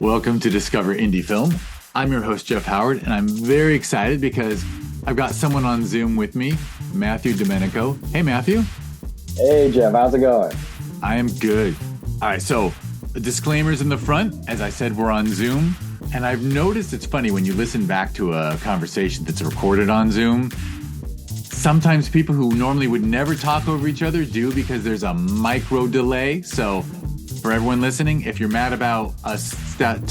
Welcome to Discover Indie Film. I'm your host, Jeff Howard, and I'm very excited because I've got someone on Zoom with me, Matthew Domenico. Hey, Matthew. Hey, Jeff. How's it going? I am good. All right, so the disclaimers in the front. As I said, we're on Zoom, and I've noticed it's funny when you listen back to a conversation that's recorded on Zoom. Sometimes people who normally would never talk over each other do because there's a micro delay. So for everyone listening, if you're mad about us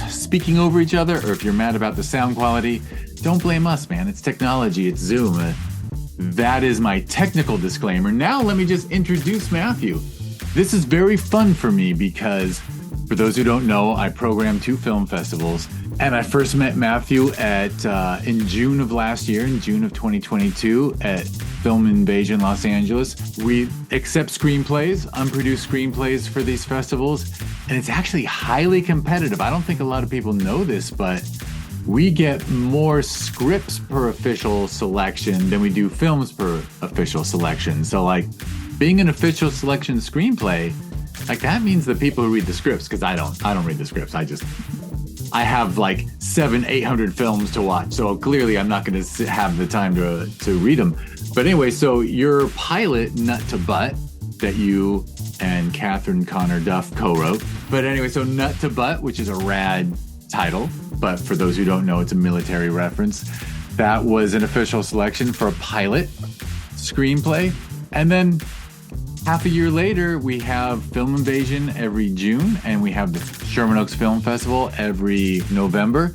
speaking over each other or if you're mad about the sound quality, don't blame us, man. It's technology. It's Zoom. That is my technical disclaimer. Now let me just introduce Matthew. This is very fun for me because, for those who don't know, I program 2 film festivals. And I first met Matthew in June of last year, in June of 2022, at Film Invasion Los Angeles. We accept screenplays, unproduced screenplays for these festivals, and it's actually highly competitive. I don't think a lot of people know this, but we get more scripts per official selection than we do films per official selection. So, like, being an official selection screenplay, like, that means the people who read the scripts, because I don't read the scripts. I have like 700-800 films to watch, so clearly I'm not going to have the time to read them. But anyway, so your pilot, Nut to Butt, that you and Catherine Connor Duff co-wrote. But anyway, so Nut to Butt, which is a rad title, but for those who don't know, it's a military reference. That was an official selection for a pilot screenplay. And then half a year later, we have Film Invasion every June, and we have the Sherman Oaks Film Festival every November.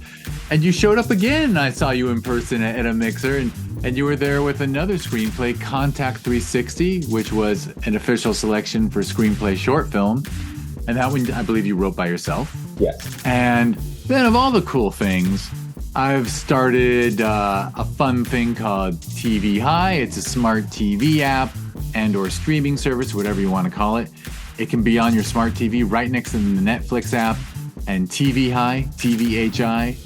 And you showed up again. I saw you in person at a mixer, and you were there with another screenplay, Contact 360, which was an official selection for screenplay short film. And that one, I believe you wrote by yourself. Yes. And then of all the cool things, I've started a fun thing called TVHi. It's a smart TV app and or streaming service, whatever you want to call it. It can be on your smart TV right next to the Netflix app. And TVHi, TVHi,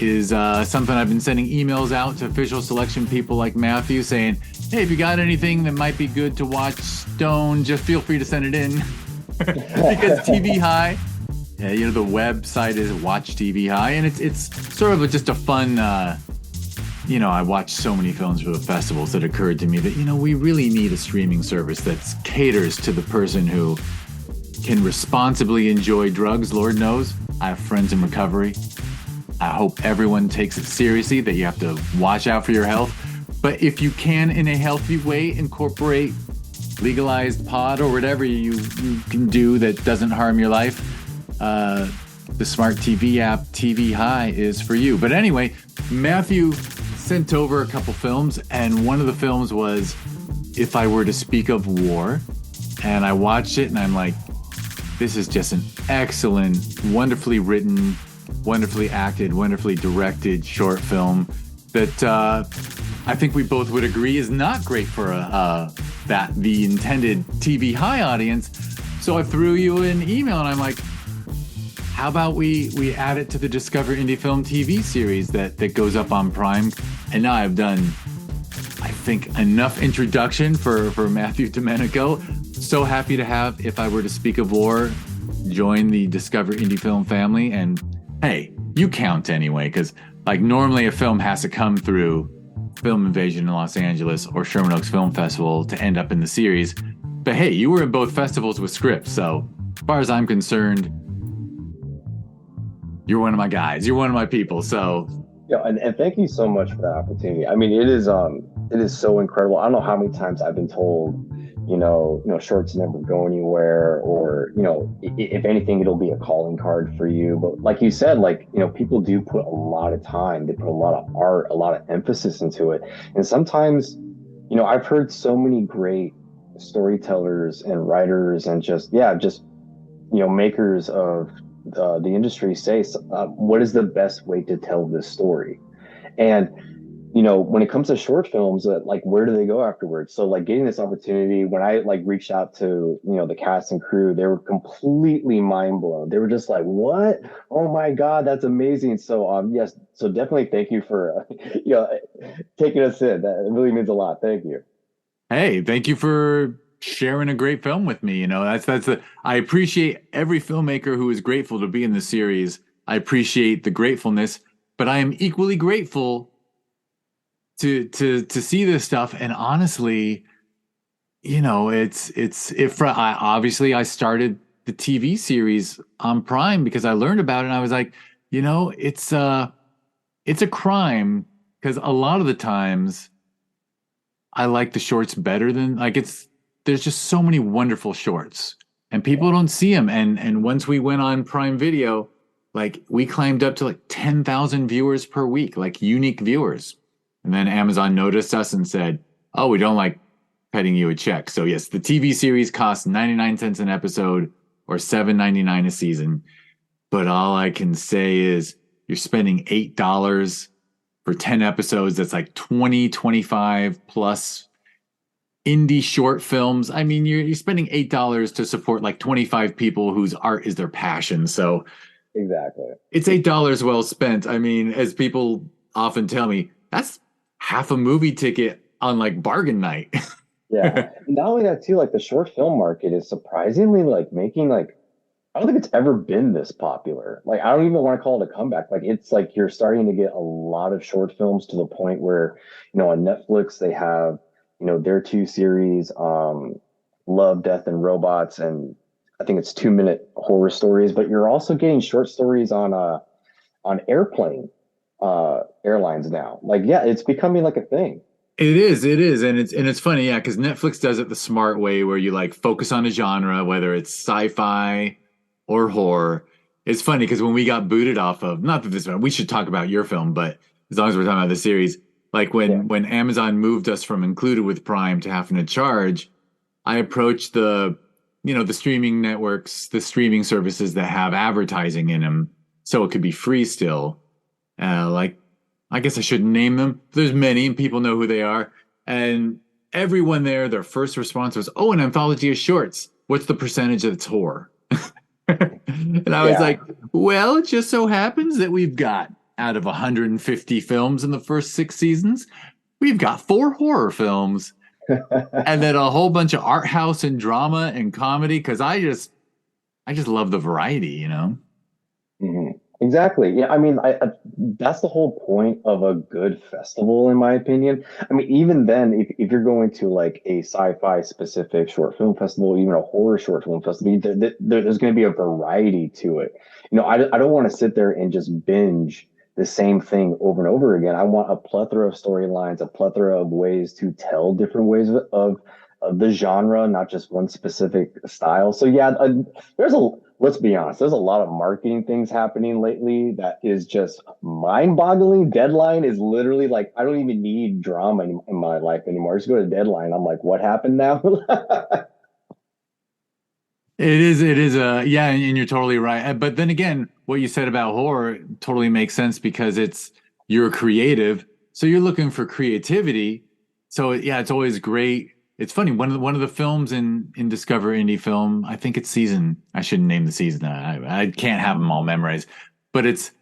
is something I've been sending emails out to official selection people like Matthew saying, hey, if you got anything that might be good to watch Stone, just feel free to send it in. Because TVHi, the website is Watch TVHi, and it's sort of just a fun... I watch so many films for the festivals that occurred to me that, we really need a streaming service that caters to the person who can responsibly enjoy drugs. Lord knows, I have friends in recovery. I hope everyone takes it seriously that you have to watch out for your health. But if you can, in a healthy way, incorporate legalized pot or whatever you can do that doesn't harm your life, the smart TV app, TVHi, is for you. But anyway, Matthew sent over a couple films, and one of the films was If I Were to Speak of War, and I watched it and I'm like, this is just an excellent, wonderfully written, wonderfully acted, wonderfully directed short film that I think we both would agree is not great for the intended TVHi audience. So I threw you an email and I'm like, how about we add it to the Discover Indie Film TV series that goes up on Prime? And now I've done, I think, enough introduction for Matthew Domenico. So happy to have If I Were to Speak of War join the Discover Indie Film family. And hey, you count anyway, because like normally a film has to come through Film Invasion in Los Angeles or Sherman Oaks Film Festival to end up in the series. But hey, you were in both festivals with scripts. So as far as I'm concerned, you're one of my guys. You're one of my people. So, yeah, and thank you so much for that opportunity. I mean, it is so incredible. I don't know how many times I've been told, shorts never go anywhere, or if anything, it'll be a calling card for you. But like you said, people do put a lot of time. They put a lot of art, a lot of emphasis into it. And sometimes, I've heard so many great storytellers and writers and just makers of the industry say, what is the best way to tell this story? And when it comes to short films, where do they go afterwards? So getting this opportunity, when I reached out to the cast and crew, they were completely mind blown. They were just like, what? Oh my God, that's amazing. So yes, so definitely thank you for taking us in. That really means a lot. Thank you. Hey, thank you for sharing a great film with me. I appreciate every filmmaker who is grateful to be in the series. I appreciate the gratefulness, but I am equally grateful to see this stuff. And honestly, it's if I obviously I started the TV series on Prime because I learned about it and I was like, it's a crime because a lot of the times I like the shorts better than like it's there's just so many wonderful shorts and people don't see them and once we went on Prime Video like we climbed up to like 10,000 viewers per week like unique viewers and then Amazon noticed us and said, "Oh, we don't like cutting you a check." So yes, the TV series costs 99 cents an episode or 7.99 a season, but all I can say is you're spending $8 for 10 episodes. That's like 20, 25 plus indie short films. I mean, you're spending $8 to support like 25 people whose art is their passion. So Exactly. it's $8 well spent. I mean, as people often tell me, that's half a movie ticket on like bargain night. Yeah. Not only that too, like the short film market is surprisingly like making like I don't think it's ever been this popular. Like I don't even want to call it a comeback. Like it's like you're starting to get a lot of short films to the point where, on Netflix they have, their two series, Love, Death, and Robots, and I think it's 2 minute horror stories, but you're also getting short stories on airplane airlines now. Like, yeah, it's becoming like a thing. It is, and it's funny, yeah, because Netflix does it the smart way, where you like focus on a genre, whether it's sci-fi or horror. It's funny because when we got booted off of, not that this, we should talk about your film, but as long as we're talking about the series, like Yeah. when Amazon moved us from included with Prime to having to charge, I approached the streaming networks, the streaming services that have advertising in them, so it could be free still. Like I guess I shouldn't name them. There's many, and people know who they are. And everyone there, their first response was, "Oh, an anthology of shorts. What's the percentage that's horror?" And I was Yeah. like, "Well, it just so happens that we've got out of 150 films in the first 6 seasons, we've got 4 horror films, and then a whole bunch of art house and drama and comedy. Because I just love the variety. Mhm. Exactly. Yeah, I mean, I that's the whole point of a good festival, in my opinion. I mean, even then, if you're going to like a sci-fi specific short film festival, even a horror short film festival, there's going to be a variety to it. I don't want to sit there and just binge the same thing over and over again. I want a plethora of storylines, a plethora of ways to tell different ways of the genre, not just one specific style. So yeah, there's a let's be honest, there's a lot of marketing things happening lately that is just mind-boggling. Deadline is literally like I don't even need drama in my life anymore. I just go to Deadline. I'm like, what happened now? It is yeah, and you're totally right. But then again, what you said about horror totally makes sense because you're creative, so you're looking for creativity. So yeah, it's always great. It's funny, one of the films in Discover Indie Film, I think it's season. I shouldn't name the season. I can't have them all memorized, but it's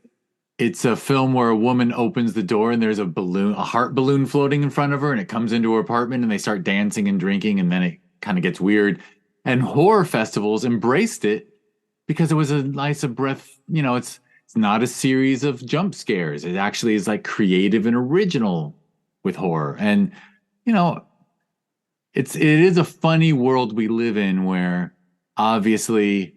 a film where a woman opens the door and there's a heart balloon floating in front of her, and it comes into her apartment and they start dancing and drinking, and then it kind of gets weird. And horror festivals embraced it because it was a nice of breath. It's not a series of jump scares. It actually is like creative and original with horror. And you know, it is a funny world we live in where obviously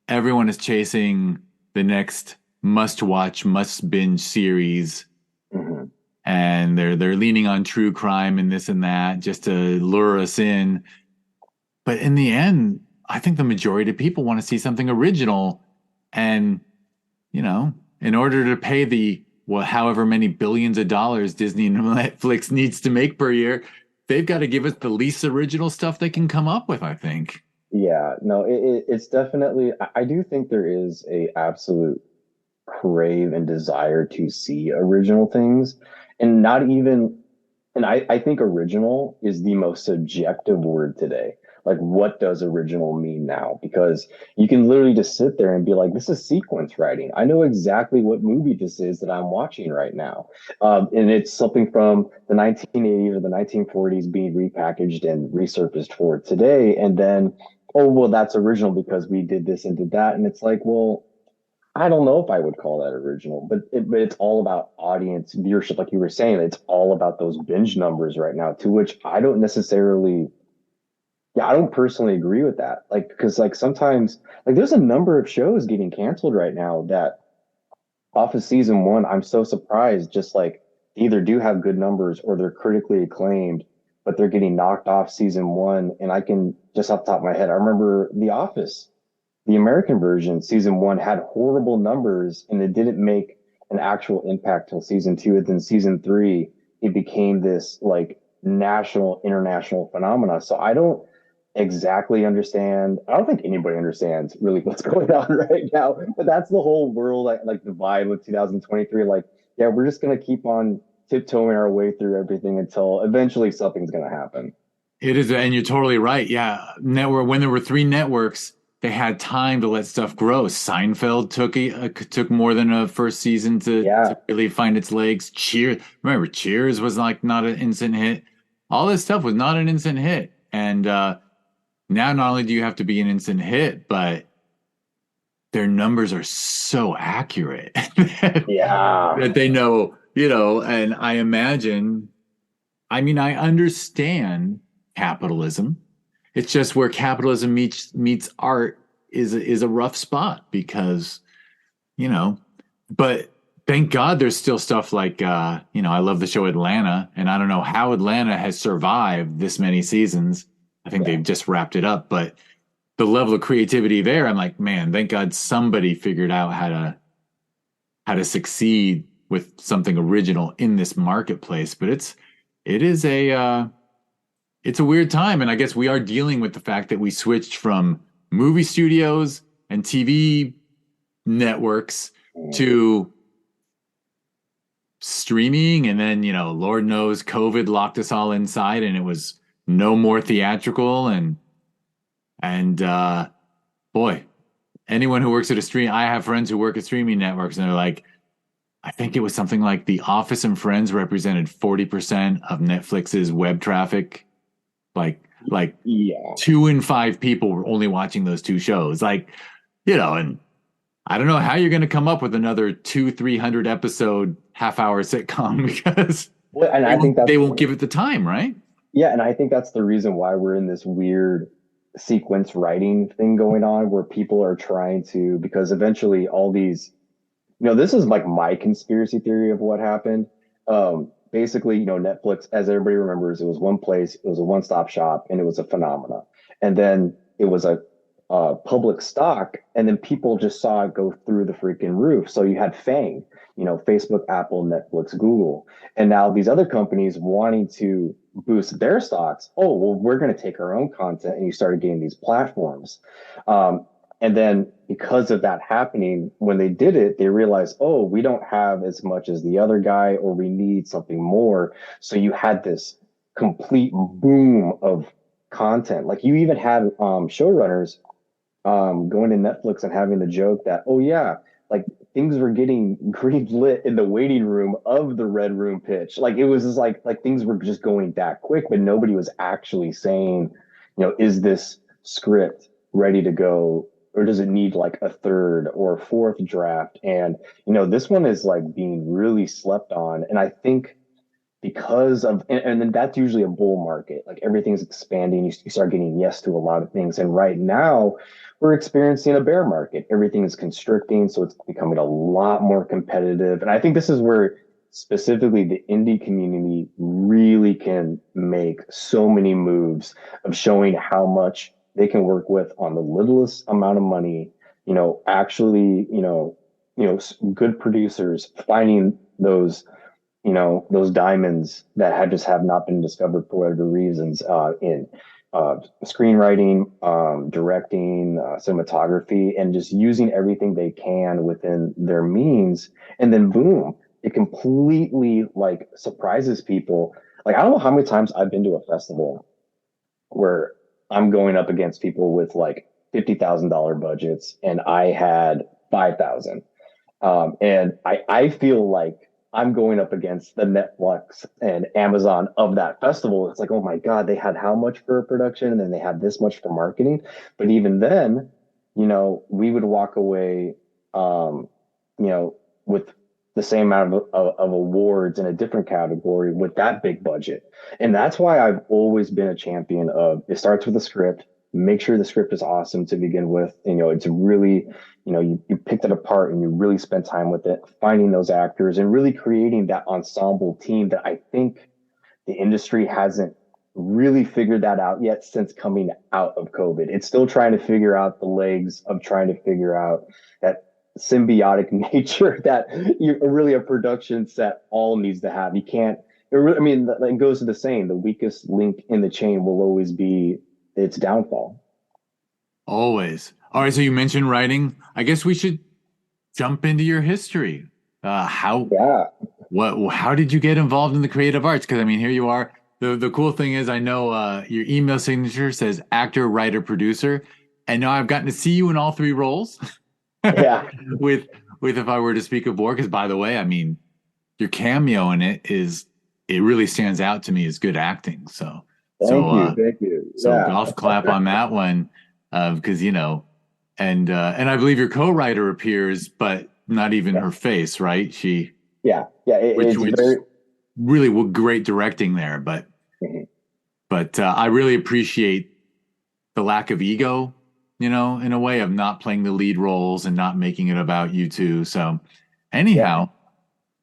everyone is chasing the next must watch, must binge series, Mhm. and they're leaning on true crime and this and that just to lure us in. But in the end, I think the majority of people want to see something original. And, in order to pay however many billions of dollars Disney and Netflix needs to make per year, they've got to give us the least original stuff they can come up with, I think. Yeah, no, it's definitely. I do think there is a absolute crave and desire to see original things, and not even and I think original is the most subjective word today. Like, what does original mean now? Because you can literally just sit there and be like, this is sequence writing. I know exactly what movie this is that I'm watching right now. And it's something from the 1980s or the 1940s being repackaged and resurfaced for today. And then, oh, well, that's original because we did this and did that. And it's like, well, I don't know if I would call that original, but it's all about audience viewership, like you were saying. It's all about those binge numbers right now, to which I don't necessarily, yeah, I don't personally agree with that. Like, because like sometimes, like there's a number of shows getting canceled right now that off of season one, I'm so surprised. Just like they either do have good numbers or they're critically acclaimed, but they're getting knocked off season one. And I can just off the top of my head, I remember The Office, the American version, season one had horrible numbers and it didn't make an actual impact till season two. And then season three, it became this like national, international phenomena. So I don't exactly understand. I don't think anybody understands really what's going on right now. But that's the whole world, like the vibe with 2023. Like, yeah, we're just gonna keep on tiptoeing our way through everything until eventually something's gonna happen. It is, and you're totally right. Yeah, network when there were three networks, they had time to let stuff grow. Seinfeld took more than a first season to Yeah, really find its legs. Remember, Cheers was like not an instant hit. All this stuff was not an instant hit, and now not only do you have to be an instant hit, but their numbers are so accurate yeah, that they know, and I imagine, I mean, I understand capitalism. It's just where capitalism meets art is a rough spot because, you know, but thank God there's still stuff like I love the show Atlanta, and I don't know how Atlanta has survived this many seasons. I think yeah. they've just wrapped it up, but the level of creativity there, I'm like, man, thank God somebody figured out how to succeed with something original in this marketplace. But it's a weird time, and I guess we are dealing with the fact that we switched from movie studios and TV networks Mm. to streaming, and then Lord knows COVID locked us all inside, and it was no more theatrical, and boy, anyone who works at a stream, I have friends who work at streaming networks, and they're like, I think it was something like The Office and Friends represented 40% of Netflix's web traffic. Like Yeah. two in five people were only watching those two shows. And I don't know how you're going to come up with another 300 episode half-hour sitcom because Well, and they I think won't, that's they won't give it the time, right? yeah, and I think that's the reason why we're in this weird sequence writing thing going on where people are trying to, because eventually all these, this is like my conspiracy theory of what happened. Basically, Netflix, as everybody remembers, it was one place, it was a one-stop shop, and it was a phenomena. And then it was a public stock, and then people just saw it go through the freaking roof. So you had FANG, Facebook, Apple, Netflix, Google, and now these other companies wanting to boost their stocks. Oh, well, we're going to take our own content, and you started getting these platforms. Um, and then because of that happening, when they did it, they realized, oh, we don't have as much as the other guy, or we need something more. So you had this complete boom of content. Like you even had showrunners going to Netflix and having the joke that, oh yeah, like things were getting green lit in the waiting room of the red room pitch. Like it was just like things were just going that quick, but nobody was actually saying, is this script ready to go? Or does it need like a third or fourth draft? And this one is like being really slept on. And I think because of and then that's usually a bull market, like everything's expanding, you start getting yes to a lot of things, and right now we're experiencing a bear market, everything is constricting, so it's becoming a lot more competitive, and I think this is where specifically the indie community really can make so many moves of showing how much they can work with on the littlest amount of money, actually, good producers finding those diamonds that have not been discovered for whatever reasons in screenwriting, directing, cinematography, and just using everything they can within their means. And then boom, it completely like surprises people. Like I don't know how many times I've been to a festival where I'm going up against people with like $50,000 budgets and I had 5,000. And I feel like I'm going up against the Netflix and Amazon of that festival. It's like, oh my God, they had how much for production and then they had this much for marketing. But even then, we would walk away. you know, with the same amount of awards in a different category with that big budget. And that's why I've always been a champion of it starts with a script, make sure the script is awesome to begin with. And, it's really, you picked it apart and you really spent time with it, finding those actors and really creating that ensemble team that I think the industry hasn't really figured that out yet since coming out of COVID. It's still trying to figure out the legs of trying to figure out that symbiotic nature that you really a production set all needs to have. You can't, I mean, it goes to the saying, the weakest link in the chain will always be its downfall. Always. All right. So you mentioned writing. I guess we should jump into your history. Yeah. How did you get involved in the creative arts? Because I mean, here you are. The cool thing is, I know your email signature says actor, writer, producer, and now I've gotten to see you in all three roles. Yeah. with If I were to speak of more, because by the way, I mean, your cameo in it really stands out to me as good acting. Thank you. So golf clap on that one, because and I believe your co-writer appears, but not even her face, right? Yeah, which it's very really great directing there, but Mhm. I really appreciate the lack of ego, in a way of not playing the lead roles and not making it about you two. So anyhow,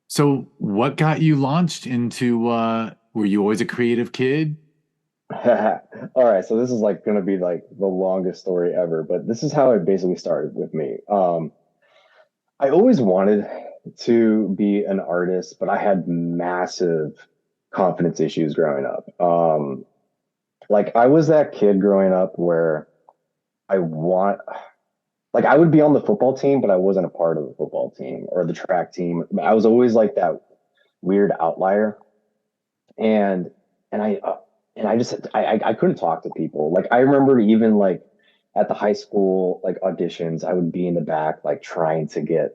so what got you launched into, were you always a creative kid? All right, so this is like going to be like the longest story ever, but this is how it basically started with me. I always wanted to be an artist, but I had massive confidence issues growing up. Like I was that kid growing up where I want, like I would be on the football team, but I wasn't a part of the football team or the track team. I was always like that weird outlier, and and I and I just I couldn't talk to people. Like I remember even like at the high school like auditions, I would be in the back like trying to get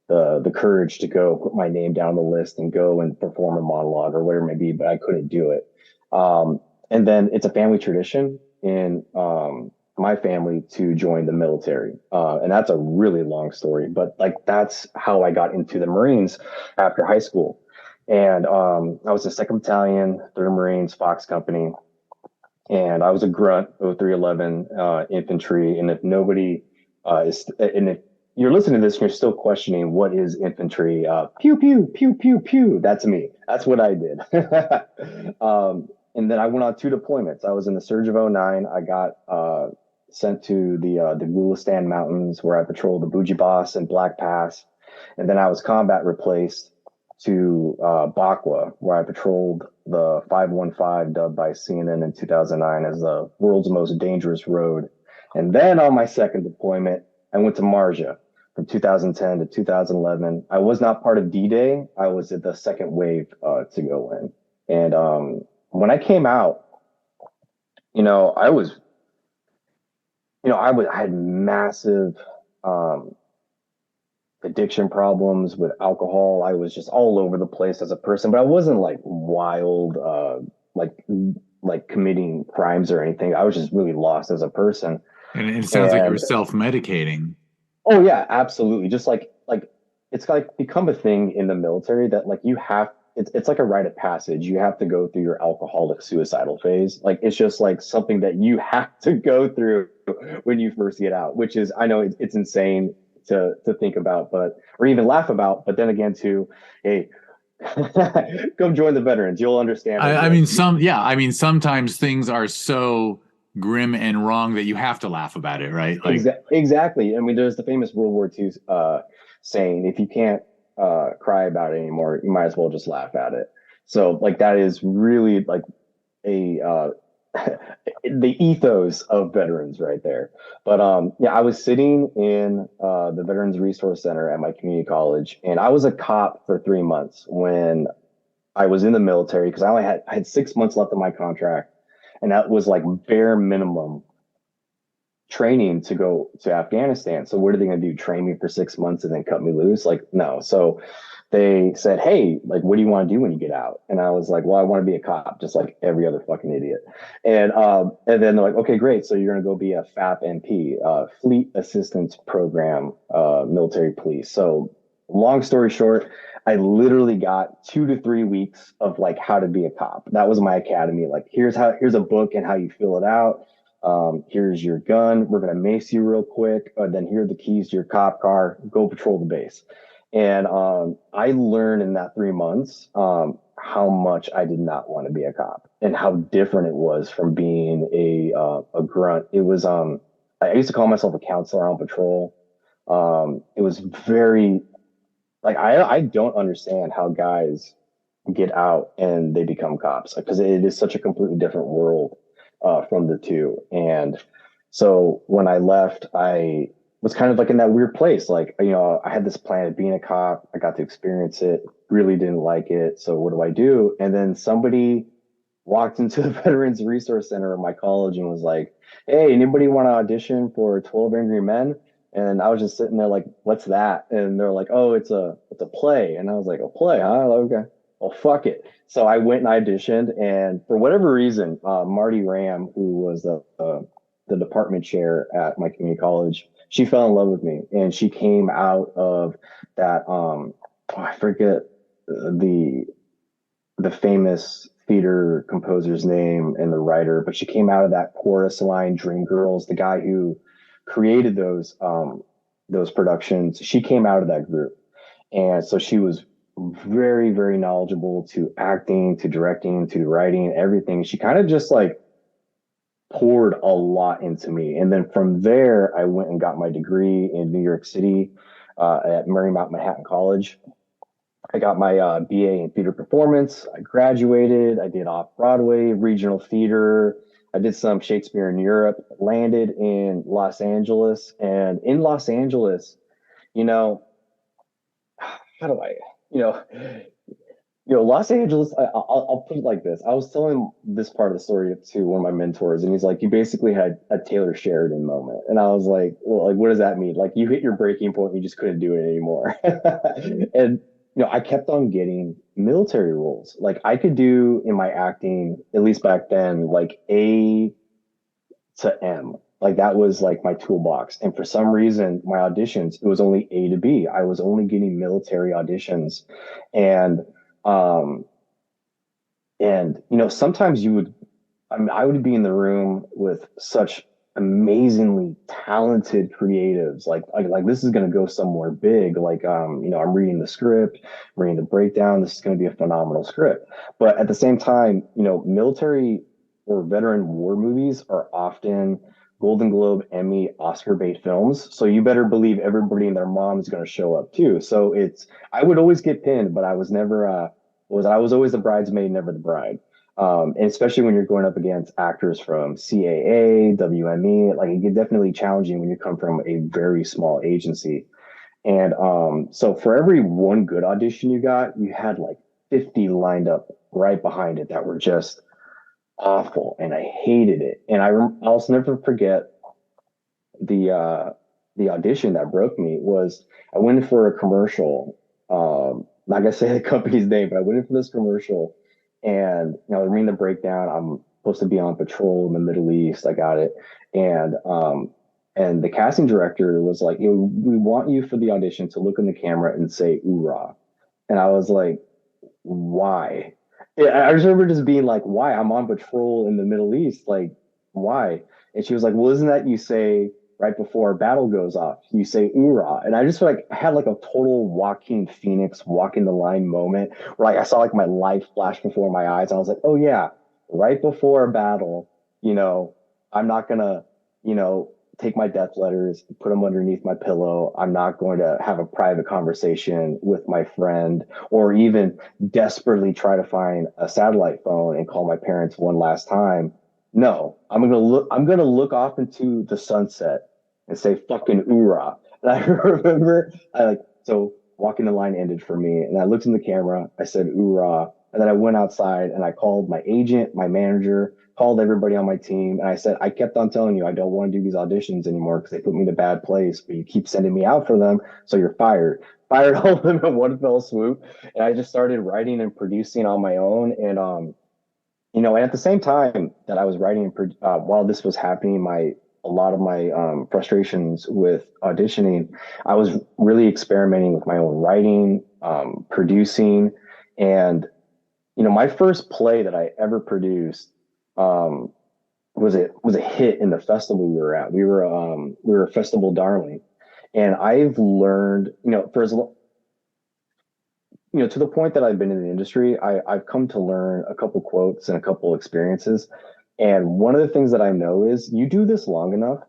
the courage to go put my name down the list and go and perform a monologue or whatever it may be, but I couldn't do it. And then it's a family tradition in my family to join the military, and that's a really long story, but like that's how I got into the Marines after high school. And I was a second battalion, third Marines, Fox Company, and I was a grunt, 0311 infantry. And if nobody and if you're listening to this and you're still questioning what is infantry, pew pew pew pew pew. That's me. That's what I did. And then I went on two deployments. I was in the Surge of '09. I got sent to the Gulistan Mountains where I patrolled the Bougie Boss and Black Pass, and then I was combat replaced to Bakwa, where I patrolled the 515, dubbed by CNN in 2009 as the world's most dangerous road. And then on my second deployment, I went to Marja from 2010 to 2011. I was not part of D-Day. I was at the second wave to go in. And when I came out, I was, I had massive addiction problems with alcohol. I was just all over the place as a person, but I wasn't like wild, like committing crimes or anything. I was just really lost as a person. And it sounds like you were self-medicating. Oh yeah, absolutely. Just like it's like become a thing in the military that like you have it's like a rite of passage. You have to go through your alcoholic suicidal phase. Like it's just like something that you have to go through when you first get out, which is I know it's insane to think about, but or even laugh about. But then again, too, hey, come join the veterans. You'll understand. I mean, sometimes things are so grim and wrong that you have to laugh about it, right? Like exactly. I mean, there's the famous World War II saying, if you can't cry about it anymore, you might as well just laugh at it. So like that is really like a the ethos of veterans right there. But yeah, I was sitting in the Veterans Resource Center at my community college, and I was a cop for 3 months when I was in the military because I had 6 months left of my contract, and that was like bare minimum training to go to Afghanistan. So what are they going to do? Train me for 6 months and then cut me loose? Like, no. So they said, hey, like, what do you want to do when you get out? And I was like, well, I want to be a cop, just like every other fucking idiot. And then they're like, okay, great. So you're going to go be a FAP-MP, Fleet Assistance Program, military police. So long story short, I literally got 2 to 3 weeks of like how to be a cop. That was my academy. Like, here's a book and how you fill it out. Here's your gun. We're gonna mace you real quick. Then here are the keys to your cop car. Go patrol the base. And I learned in that 3 months how much I did not want to be a cop and how different it was from being a grunt. It was I used to call myself a counselor on patrol. It was very like I don't understand how guys get out and they become cops because it is such a completely different world from the two. And so when I left, I was kind of like in that weird place. Like, you know, I had this plan of being a cop. I got to experience it, really didn't like it. So what do I do? And then somebody walked into the Veterans Resource Center at my college and was like, hey, anybody want to audition for 12 Angry Men? And I was just sitting there like, what's that? And they're like, oh, it's a play. And I was like, a play, huh? Okay. Well, fuck it. So I went and auditioned, and for whatever reason, Marty Ram, who was the department chair at my community college, she fell in love with me, and she came out of that. I forget the famous theater composer's name and the writer, but she came out of that chorus line, Dreamgirls, the guy who created those productions. She came out of that group, and so she was very, very knowledgeable to acting, to directing, to writing, everything. She kind of just like poured a lot into me. And then from there, I went and got my degree in New York City at Marymount Manhattan College. I got my BA in theater performance. I graduated. I did off Broadway, regional theater. I did some Shakespeare in Europe, landed in Los Angeles. And in Los Angeles, you know, how do I, you know, Los Angeles, I'll put it like this. I was telling this part of the story to one of my mentors, and he's like, you basically had a Taylor Sheridan moment. And I was like, well, like, what does that mean? Like, you hit your breaking point, and you just couldn't do it anymore. And, I kept on getting military roles. Like, I could do in my acting, at least back then, like A to M. Like, that was like my toolbox. And for some reason, my auditions, it was only A to B. I was only getting military auditions. And, um, sometimes I would be in the room with such amazingly talented creatives. Like this is going to go somewhere big. Like, I'm reading the script, reading the breakdown. This is going to be a phenomenal script. But at the same time, military or veteran war movies are often Golden Globe, Emmy, Oscar bait films. So you better believe everybody and their mom is going to show up too. So I would always get pinned, but I was never, I was always the bridesmaid, never the bride. And especially when you're going up against actors from CAA, WME, like it get definitely challenging when you come from a very small agency. And so for every one good audition you got, you had like 50 lined up right behind it that were just awful, and I hated it. And I'll never forget the audition that broke me was I went in for a commercial. Not gonna say the company's name, but I went in for this commercial, and reading the breakdown. I'm supposed to be on patrol in the Middle East. I got it, and the casting director was like, we want you for the audition to look in the camera and say "oorah," and I was like, why? Yeah, I remember just being like, why? I'm on patrol in the Middle East. Like, why? And she was like, well, isn't that you say right before a battle goes off? You say "oorah," and I just feel like I had like a total Joaquin Phoenix walking the line moment where like I saw like my life flash before my eyes. And I was like, oh yeah, right before a battle, I'm not gonna, take my death letters, put them underneath my pillow. I'm not going to have a private conversation with my friend or even desperately try to find a satellite phone and call my parents one last time. No, I'm gonna look off into the sunset and say fucking "oorah." And I remember so walking the line ended for me, and I looked in the camera, I said "oorah," And then I went outside and I called my agent, my manager, called everybody on my team. And I said, I kept on telling you, I don't want to do these auditions anymore because they put me in a bad place, but you keep sending me out for them. So you're fired. Fired all of them in one fell swoop. And I just started writing and producing on my own. And, and at the same time that I was writing, while this was happening, a lot of my frustrations with auditioning, I was really experimenting with my own writing, producing, and my first play that I ever produced um, was a hit in the festival we were at. We were a festival darling, and I've learned, for as to the point that I've been in the industry, I've come to learn a couple quotes and a couple experiences. And one of the things that I know is you do this long enough,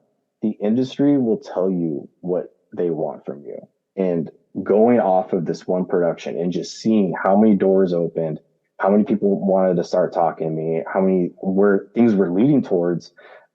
the industry will tell you what they want from you. And going off of this one production and just seeing how many doors opened, how many people wanted to start talking to me, how many where things were leading towards,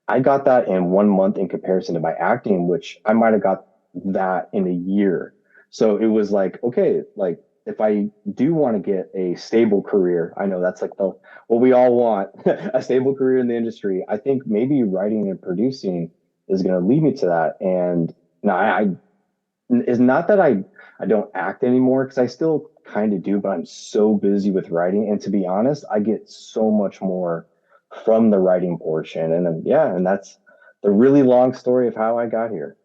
I got that in 1 month in comparison to my acting, which I might have got that in a year. So it was like, okay, like if I do want to get a stable career, I know that's like what we all want, a stable career in the industry. I think maybe writing and producing is going to lead me to that. And now it's not that I don't act anymore because I still kind of do, but I'm so busy with writing. And to be honest, I get so much more from the writing portion. And then, yeah, and that's the really long story of how I got here.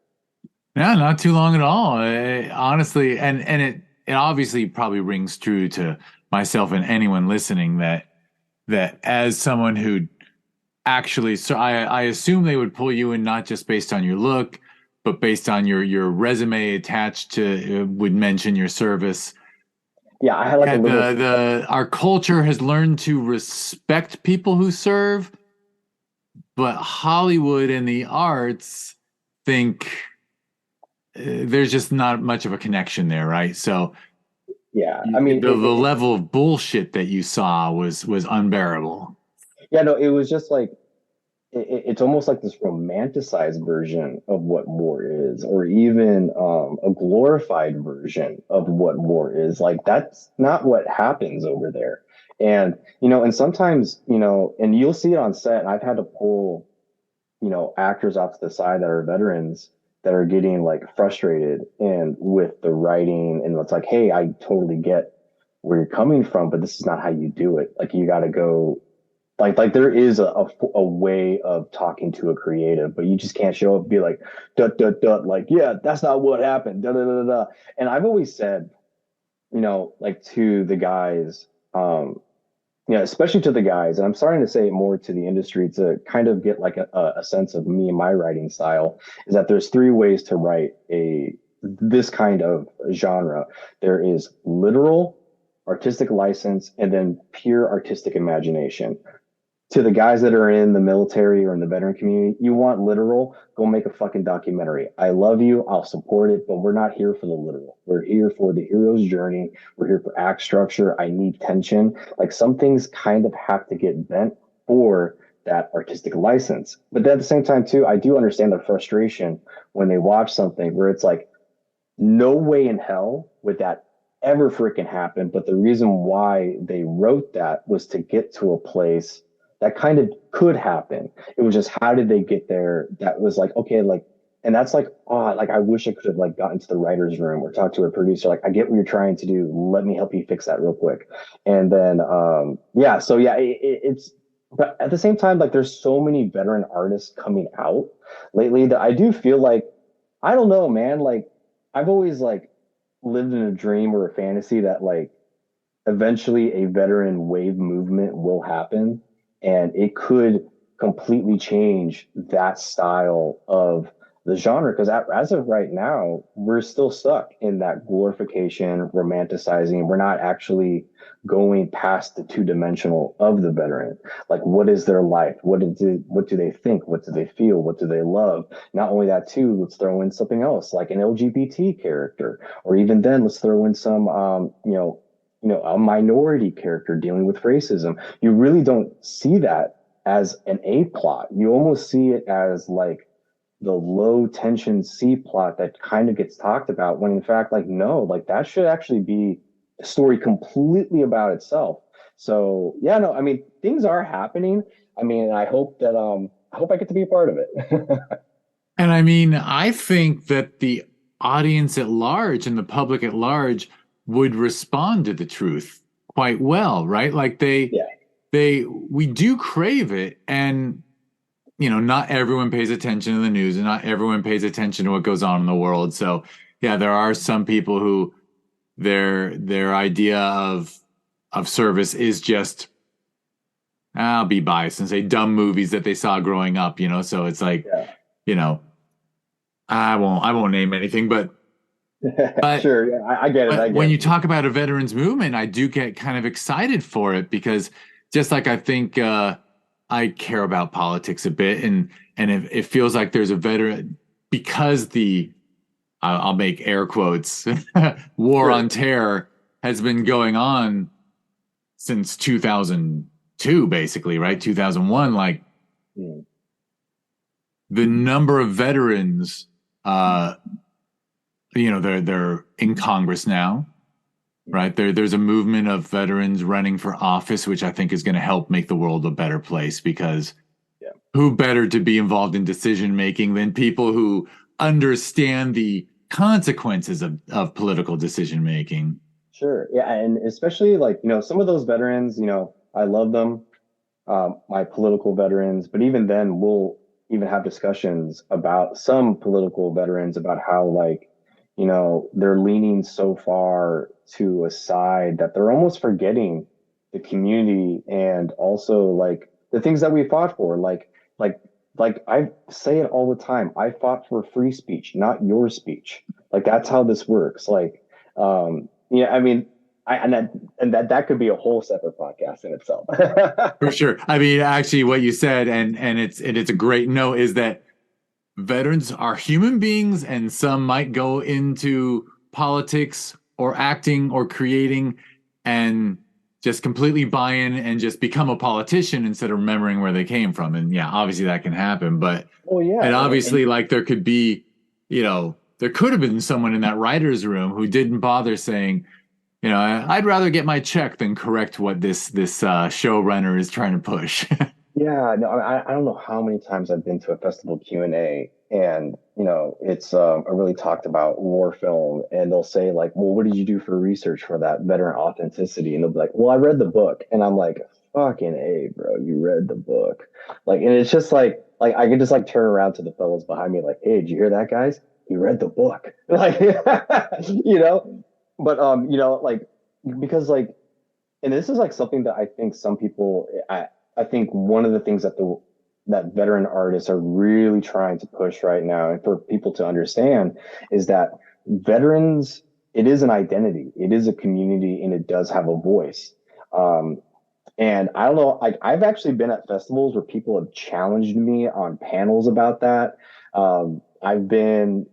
Yeah, not too long at all. Honestly, and it obviously probably rings true to myself and anyone listening that as someone who actually, so I assume they would pull you in not just based on your look, but based on your resume attached to would mention your service. Yeah, I had like a And little. the our culture has learned to respect people who serve, but Hollywood and the arts think there's just not much of a connection there, right? So Yeah, I the mean, level of bullshit that you saw was unbearable. yeah, no, it was just like it's almost like this romanticized version of what war is, or even a glorified version of what war is. Like that's not what happens over there. And and sometimes and you'll see it on set. And I've had to pull actors off to the side that are veterans that are getting like frustrated and with the writing, and it's like, hey, I totally get where you're coming from, but this is not how you do it. Like you got to go like there is a way of talking to a creative, but you just can't show up and be like, dut, dut, dut, like, yeah, that's not what happened. Da, da, da, da. And I've always said, like to the guys, especially to the guys, and I'm starting to say it more to the industry to kind of get like a sense of me and my writing style, is that there's three ways to write this kind of genre. There is literal, artistic license, and then pure artistic imagination. To the guys that are in the military or in the veteran community, you want literal, go make a fucking documentary. I love you, I'll support it, but we're not here for the literal. We're here for the hero's journey. We're here for act structure. I need tension. Like some things kind of have to get bent for that artistic license. But then at the same time, too, I do understand the frustration when they watch something where it's like, no way in hell would that ever freaking happen. But the reason why they wrote that was to get to a place that kind of could happen. It was just how did they get there? That was like, okay, like, and that's like, oh, like I wish I could have like gotten to the writer's room or talked to a producer. Like, I get what you're trying to do. Let me help you fix that real quick. And then, yeah, so yeah, it's, but at the same time, like there's so many veteran artists coming out lately that I do feel like, I don't know, man, like I've always like lived in a dream or a fantasy that like eventually a veteran wave movement will happen and it could completely change that style of the genre because as of right now we're still stuck in that glorification romanticizing. We're not actually going past the two-dimensional of the veteran. Like what is their life, what do they think, what do they feel, what do they love? Not only that too, let's throw in something else like an LGBT character, or even then let's throw in some a minority character dealing with racism. You really don't see that as an A plot. You almost see it as like the low tension C plot that kind of gets talked about when in fact, like, no, like that should actually be a story completely about itself. So yeah, no, I mean things are happening. I mean, I hope I get to be a part of it. And I mean, I think that the audience at large and the public at large would respond to the truth quite well, right? Like Yeah, we do crave it. And, not everyone pays attention to the news and not everyone pays attention to what goes on in the world. So, yeah, there are some people who their idea of service is just, I'll be biased and say dumb movies that they saw growing up, so it's like, yeah. you know, I won't name anything, but Sure, yeah, I get it. I when get you it. talk about a veterans movement, I do get kind of excited for it because just like I think I care about politics a bit, and it feels like there's a veteran because I'll make air quotes war on Sure. terror has been going on since 2002, basically, right? 2001, like Mm. the number of veterans, uh, they're in Congress now, right? There's a movement of veterans running for office, which I think is going to help make the world a better place because Yeah. who better to be involved in decision making than people who understand the consequences of political decision making? Sure. Yeah. And especially like, some of those veterans, I love them, my political veterans, but even then we'll even have discussions about some political veterans about how like, they're leaning so far to a side that they're almost forgetting the community and also like the things that we fought for. Like, like I say it all the time. I fought for free speech, not your speech. Like that's how this works. Like, yeah, I mean, that could be a whole separate podcast in itself. For sure. I mean, actually, what you said, and it's a great note, is that veterans are human beings, and some might go into politics or acting or creating and just completely buy in and just become a politician instead of remembering where they came from. And yeah, obviously that can happen, but Well, yeah, and and obviously like there could be, there could have been someone in that writer's room who didn't bother saying, I'd rather get my check than correct what this showrunner is trying to push. yeah, no, I don't know how many times I've been to a festival Q&A and it's a really talked about war film and they'll say like, well, what did you do for research for that veteran authenticity? And they'll be like, well, I read the book. And I'm like, fucking A, bro, you read the book. Like, and it's just like I can just like turn around to the fellows behind me like, hey, did you hear that, guys? He read the book. Like, but like because like and this is like something that I think some people I think one of the things that the that veteran artists are really trying to push right now and for people to understand is that veterans it is an identity, it is a community, and it does have a voice. Um, and I don't know, like I've actually been at festivals where people have challenged me on panels about that. I've been,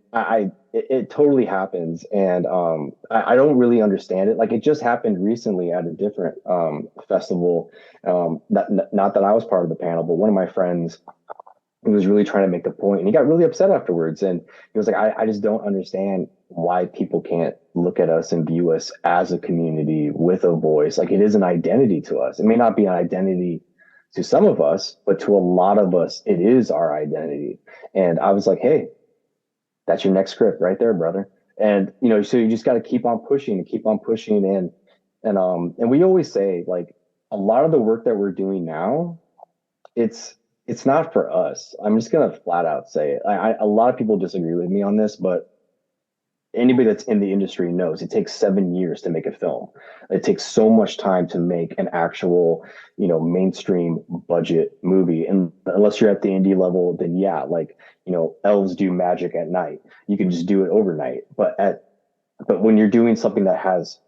it totally happens, and I don't really understand it. Like it just happened recently at a different festival. Not that I was part of the panel, but one of my friends he was really trying to make the point and he got really upset afterwards and he was like I just don't understand why people can't look at us and view us as a community with a voice. Like it is an identity to us. It may not be an identity to some of us, but to a lot of us it is our identity. And I was like, hey, that's your next script right there, brother. And so you just got to keep on pushing and keep on pushing. And we always say like a lot of the work that we're doing now it's it's not for us. I'm just gonna flat out say it. A lot of people disagree with me on this, but anybody that's in the industry knows it takes 7 years to make a film. It takes so much time to make an actual, mainstream budget movie. And unless you're at the indie level, then yeah, like, elves do magic at night. You can just do it overnight. But when you're doing something that has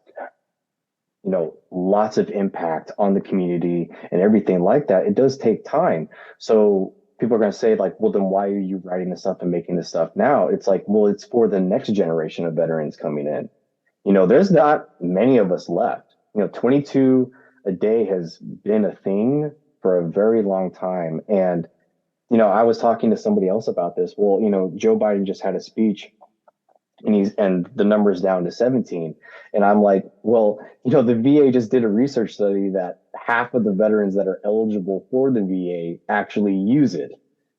lots of impact on the community and everything like that, it does take time. So people are going to say like, well, then why are you writing this stuff and making this stuff now? It's like, well, it's for the next generation of veterans coming in. There's not many of us left. 22 a day has been a thing for a very long time. And, I was talking to somebody else about this. Well, Joe Biden just had a speech and the number's down to 17. And I'm like, well, the VA just did a research study that half of the veterans that are eligible for the VA actually use it.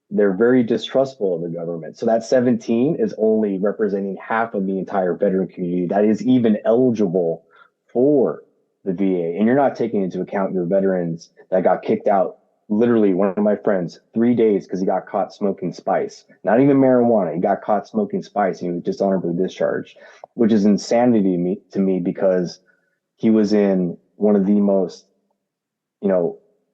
They're very distrustful of the government. So that 17 is only representing half of the entire veteran community that is even eligible for the VA. And you're not taking into account your veterans that got kicked out. Literally, one of my friends, 3 days because he got caught smoking spice. Not even marijuana. He got caught smoking spice and he was dishonorably discharged, which is insanity to me because he was in one of the most,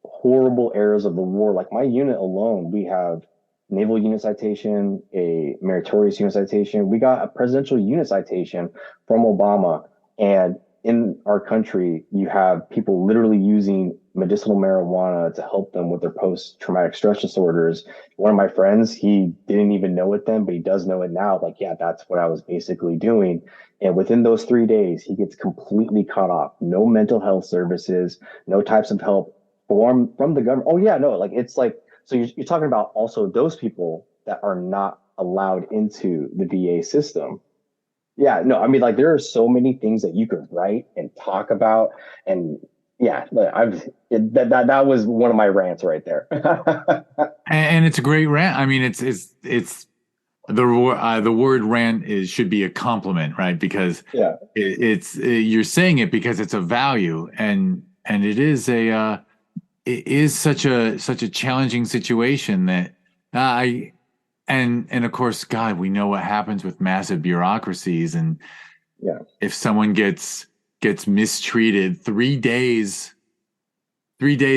horrible eras of the war. Like my unit alone, we have naval unit citation, a meritorious unit citation. We got a presidential unit citation from Obama. And in our country, you have people literally using medicinal marijuana to help them with their post-traumatic stress disorders. One of my friends, he didn't even know it then, but he does know it now. Like, yeah, that's what I was basically doing. And within those 3 days, he gets completely cut off. No mental health services, no types of help from the government. Oh yeah, no, like it's like, so you're talking about also those people that are not allowed into the VA system. Yeah, no, I mean, like there are so many things that you could write and talk about, and yeah, that was one of my rants right there. And it's a great rant. I mean, it's the word rant is should be a compliment, right? Because Yeah, you're saying it because it's a value, and it is such a challenging situation that I and of course, God, we know what happens with massive bureaucracies, and yeah. if someone gets mistreated 3 days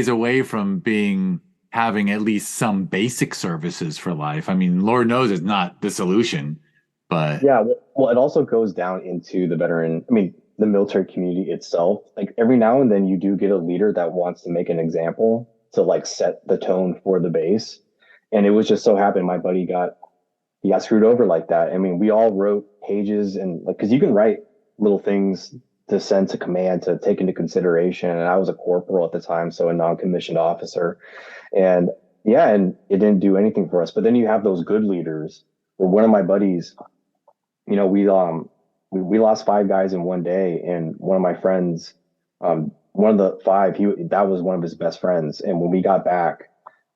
away from being having at least some basic services for life. I mean, Lord knows it's not the solution, but Yeah, well, it also goes down into the veteran, I mean, the military community itself. Like every now and then you do get a leader that wants to make an example to like set the tone for the base. And it was just so happened my buddy he got screwed over like that. I mean, we all wrote pages and like because you can write little things to send to command to take into consideration. And I was a corporal at the time, so a non-commissioned officer. And yeah, and it didn't do anything for us. But then you have those good leaders where one of my buddies, we lost 5 guys in one day, and one of my friends, one of the five, he that was one of his best friends. And when we got back,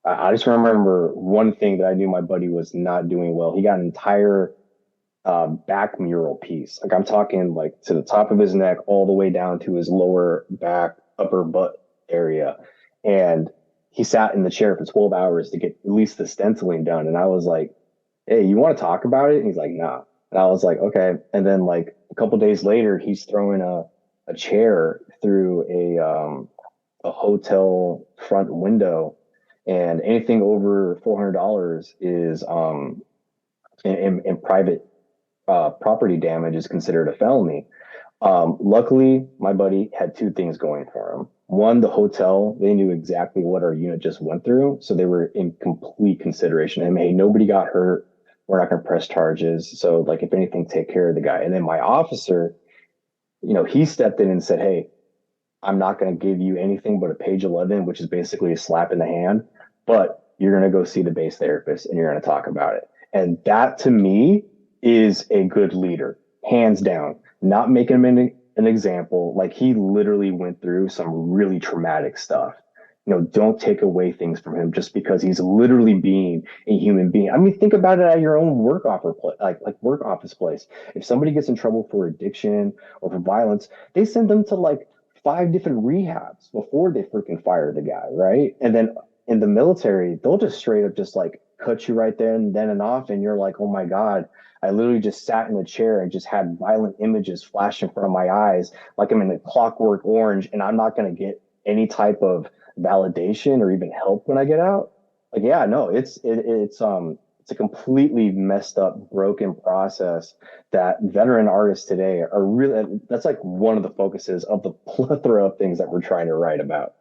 I just remember one thing that I knew my buddy was not doing well. He got an entire back mural piece. Like I'm talking like to the top of his neck, all the way down to his lower back, upper butt area, and he sat in the chair for 12 hours to get at least the stenciling done. And I was like, hey, you want to talk about it? And he's like, nah. And I was like, okay. And then like a couple days later, he's throwing a chair through a hotel front window, and anything over $400 is in private property damage is considered a felony. Luckily, my buddy had two things going for him. One, the hotel, they knew exactly what our unit just went through. So they were in complete consideration. And hey, nobody got hurt. We're not going to press charges. So, like, if anything, take care of the guy. And then my officer, he stepped in and said, hey, I'm not going to give you anything but a page 11, which is basically a slap in the hand, but you're going to go see the base therapist and you're going to talk about it. And that to me is a good leader, hands down. Not making him an example. Like he literally went through some really traumatic stuff. Don't take away things from him just because he's literally being a human being. I mean, think about it at your own work work office place. If somebody gets in trouble for addiction or for violence, they send them to like 5 different rehabs before they freaking fire the guy, right? And then in the military, they'll just straight up just like cut you right there and then and off, and you're like, oh my God, I literally just sat in a chair and just had violent images flash in front of my eyes, like I'm in a Clockwork Orange, and I'm not going to get any type of validation or even help when I get out. Like, yeah, no, it's a completely messed up, broken process that veteran artists today are really. That's like one of the focuses of the plethora of things that we're trying to write about.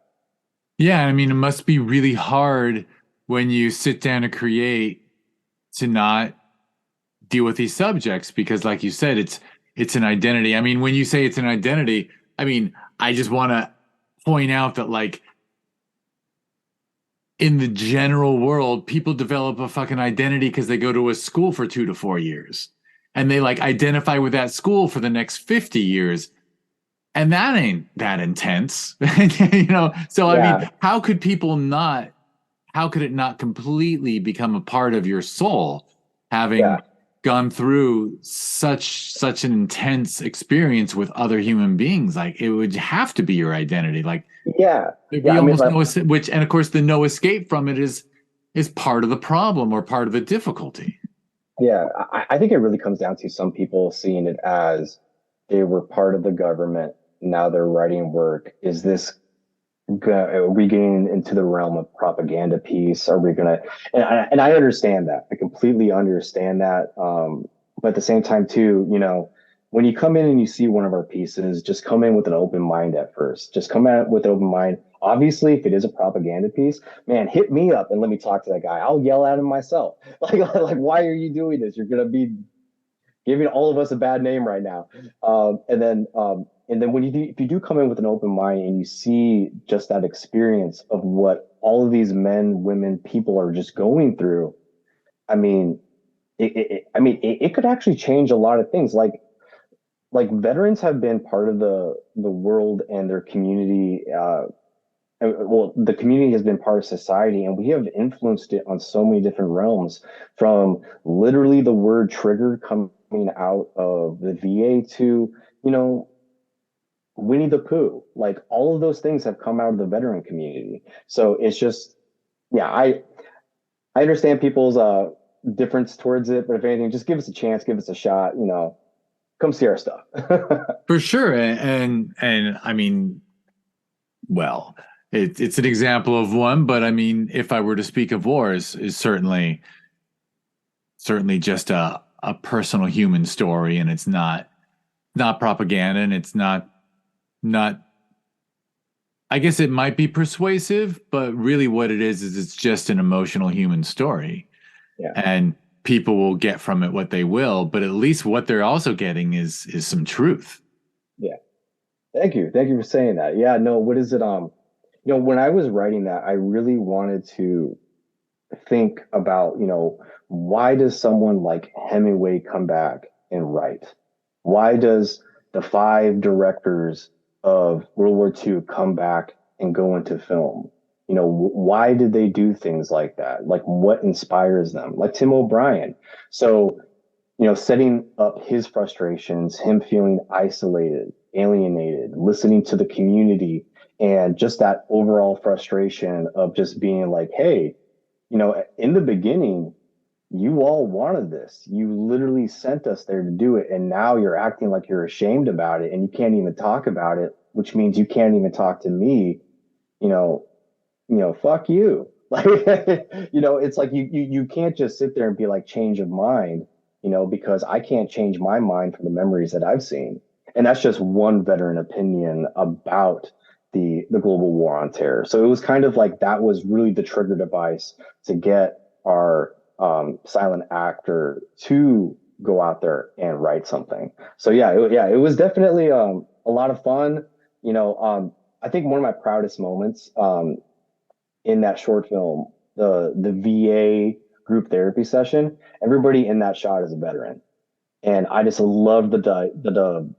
yeah, I mean, it must be really hard when you sit down to create to not deal with these subjects because, like you said, it's an identity. I mean, when you say it's an identity, I mean, I just want to point out that, like, in the general world, people develop a fucking identity because they go to a school for 2 to 4 years. and they like identify with that school for the next 50 years. And that ain't that intense. So I mean, Yeah, how could it not completely become a part of your soul, having yeah, gone through such an intense experience with other human beings? Like it would have to be your identity. Like yeah, there'd yeah. be I mean, almost like, no which, and of course the no escape from it is part of the problem or part of the difficulty. yeah, I think it really comes down to some people seeing it as they were part of the government. Now they're writing work. Is this are we getting into the realm of propaganda piece? Are we gonna? And I understand that. I completely understand that. But at the same time, too, when you come in and you see one of our pieces, just come in with an open mind at first. Just come at it with an open mind. Obviously, if it is a propaganda piece, man, hit me up and let me talk to that guy. I'll yell at him myself. Like, why are you doing this? You're gonna be giving all of us a bad name right now. And then when if you do come in with an open mind and you see just that experience of what all of these men, women, people are just going through, I mean, it could actually change a lot of things. Like veterans have been part of the world and their community. Well, the community has been part of society, and we have influenced it on so many different realms. From literally the word trigger coming out of the VA to you know Winnie the Pooh. Like all of those things have come out of the veteran community. So it's just, yeah, I understand people's difference towards it, but if anything, just give us a chance, give us a shot. Come see our stuff. For sure. And I mean, well, it's an example of one, but I mean, if I were to speak of wars, is certainly just a personal human story, and it's not propaganda, and it's not I guess it might be persuasive, but really what it is it's just an emotional human story. Yeah, And people will get from it what they will, but at least what they're also getting is some truth. yeah. Thank you for saying that. Yeah, no, what is it? When I was writing that, I really wanted to think about, why does someone like Hemingway come back and write? Why does the five directors of World War II come back and go into film? Why did they do things like that? Like, what inspires them? Like Tim O'Brien. So, setting up his frustrations, him feeling isolated, alienated, listening to the community, and just that overall frustration of just being like, hey, in the beginning, you all wanted this. You literally sent us there to do it. And now you're acting like you're ashamed about it and you can't even talk about it, which means you can't even talk to me, you know, fuck you. Like, it's like you can't just sit there and be like change of mind, because I can't change my mind from the memories that I've seen. And that's just one veteran opinion about the global war on terror. So it was kind of like that was really the trigger device to get our silent actor to go out there and write something. So it was definitely a lot of fun. I think one of my proudest moments in that short film, the VA group therapy session, everybody in that shot is a veteran, and I just love the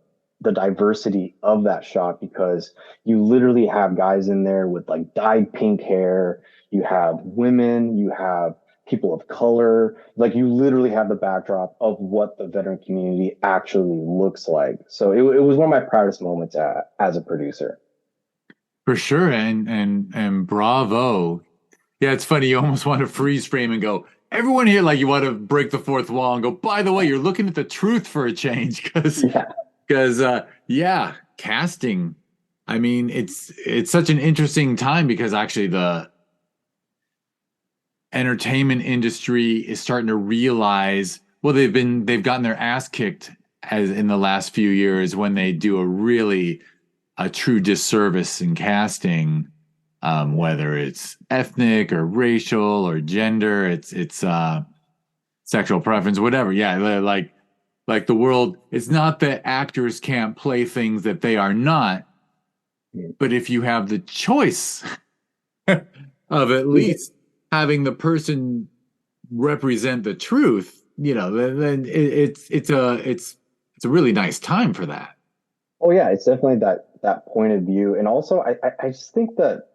diversity of that shot because you literally have guys in there with like dyed pink hair, you have women, you have people of color, like you literally have the backdrop of what the veteran community actually looks like. So it was one of my proudest moments as a producer. For sure. And bravo. Yeah, it's funny. You almost want to freeze frame and go, everyone here, like you want to break the fourth wall and go, by the way, you're looking at the truth for a change. Yeah, Yeah, casting. I mean, it's such an interesting time because actually the entertainment industry is starting to realize, well, they've gotten their ass kicked as in the last few years when they do a true disservice in casting, whether it's ethnic or racial or gender, it's sexual preference, whatever. Yeah, like the world. It's not that actors can't play things that they are not, but if you have the choice of at yeah, least having the person represent the truth, then it's a really nice time for that. Oh yeah, it's definitely that point of view. And also I just think that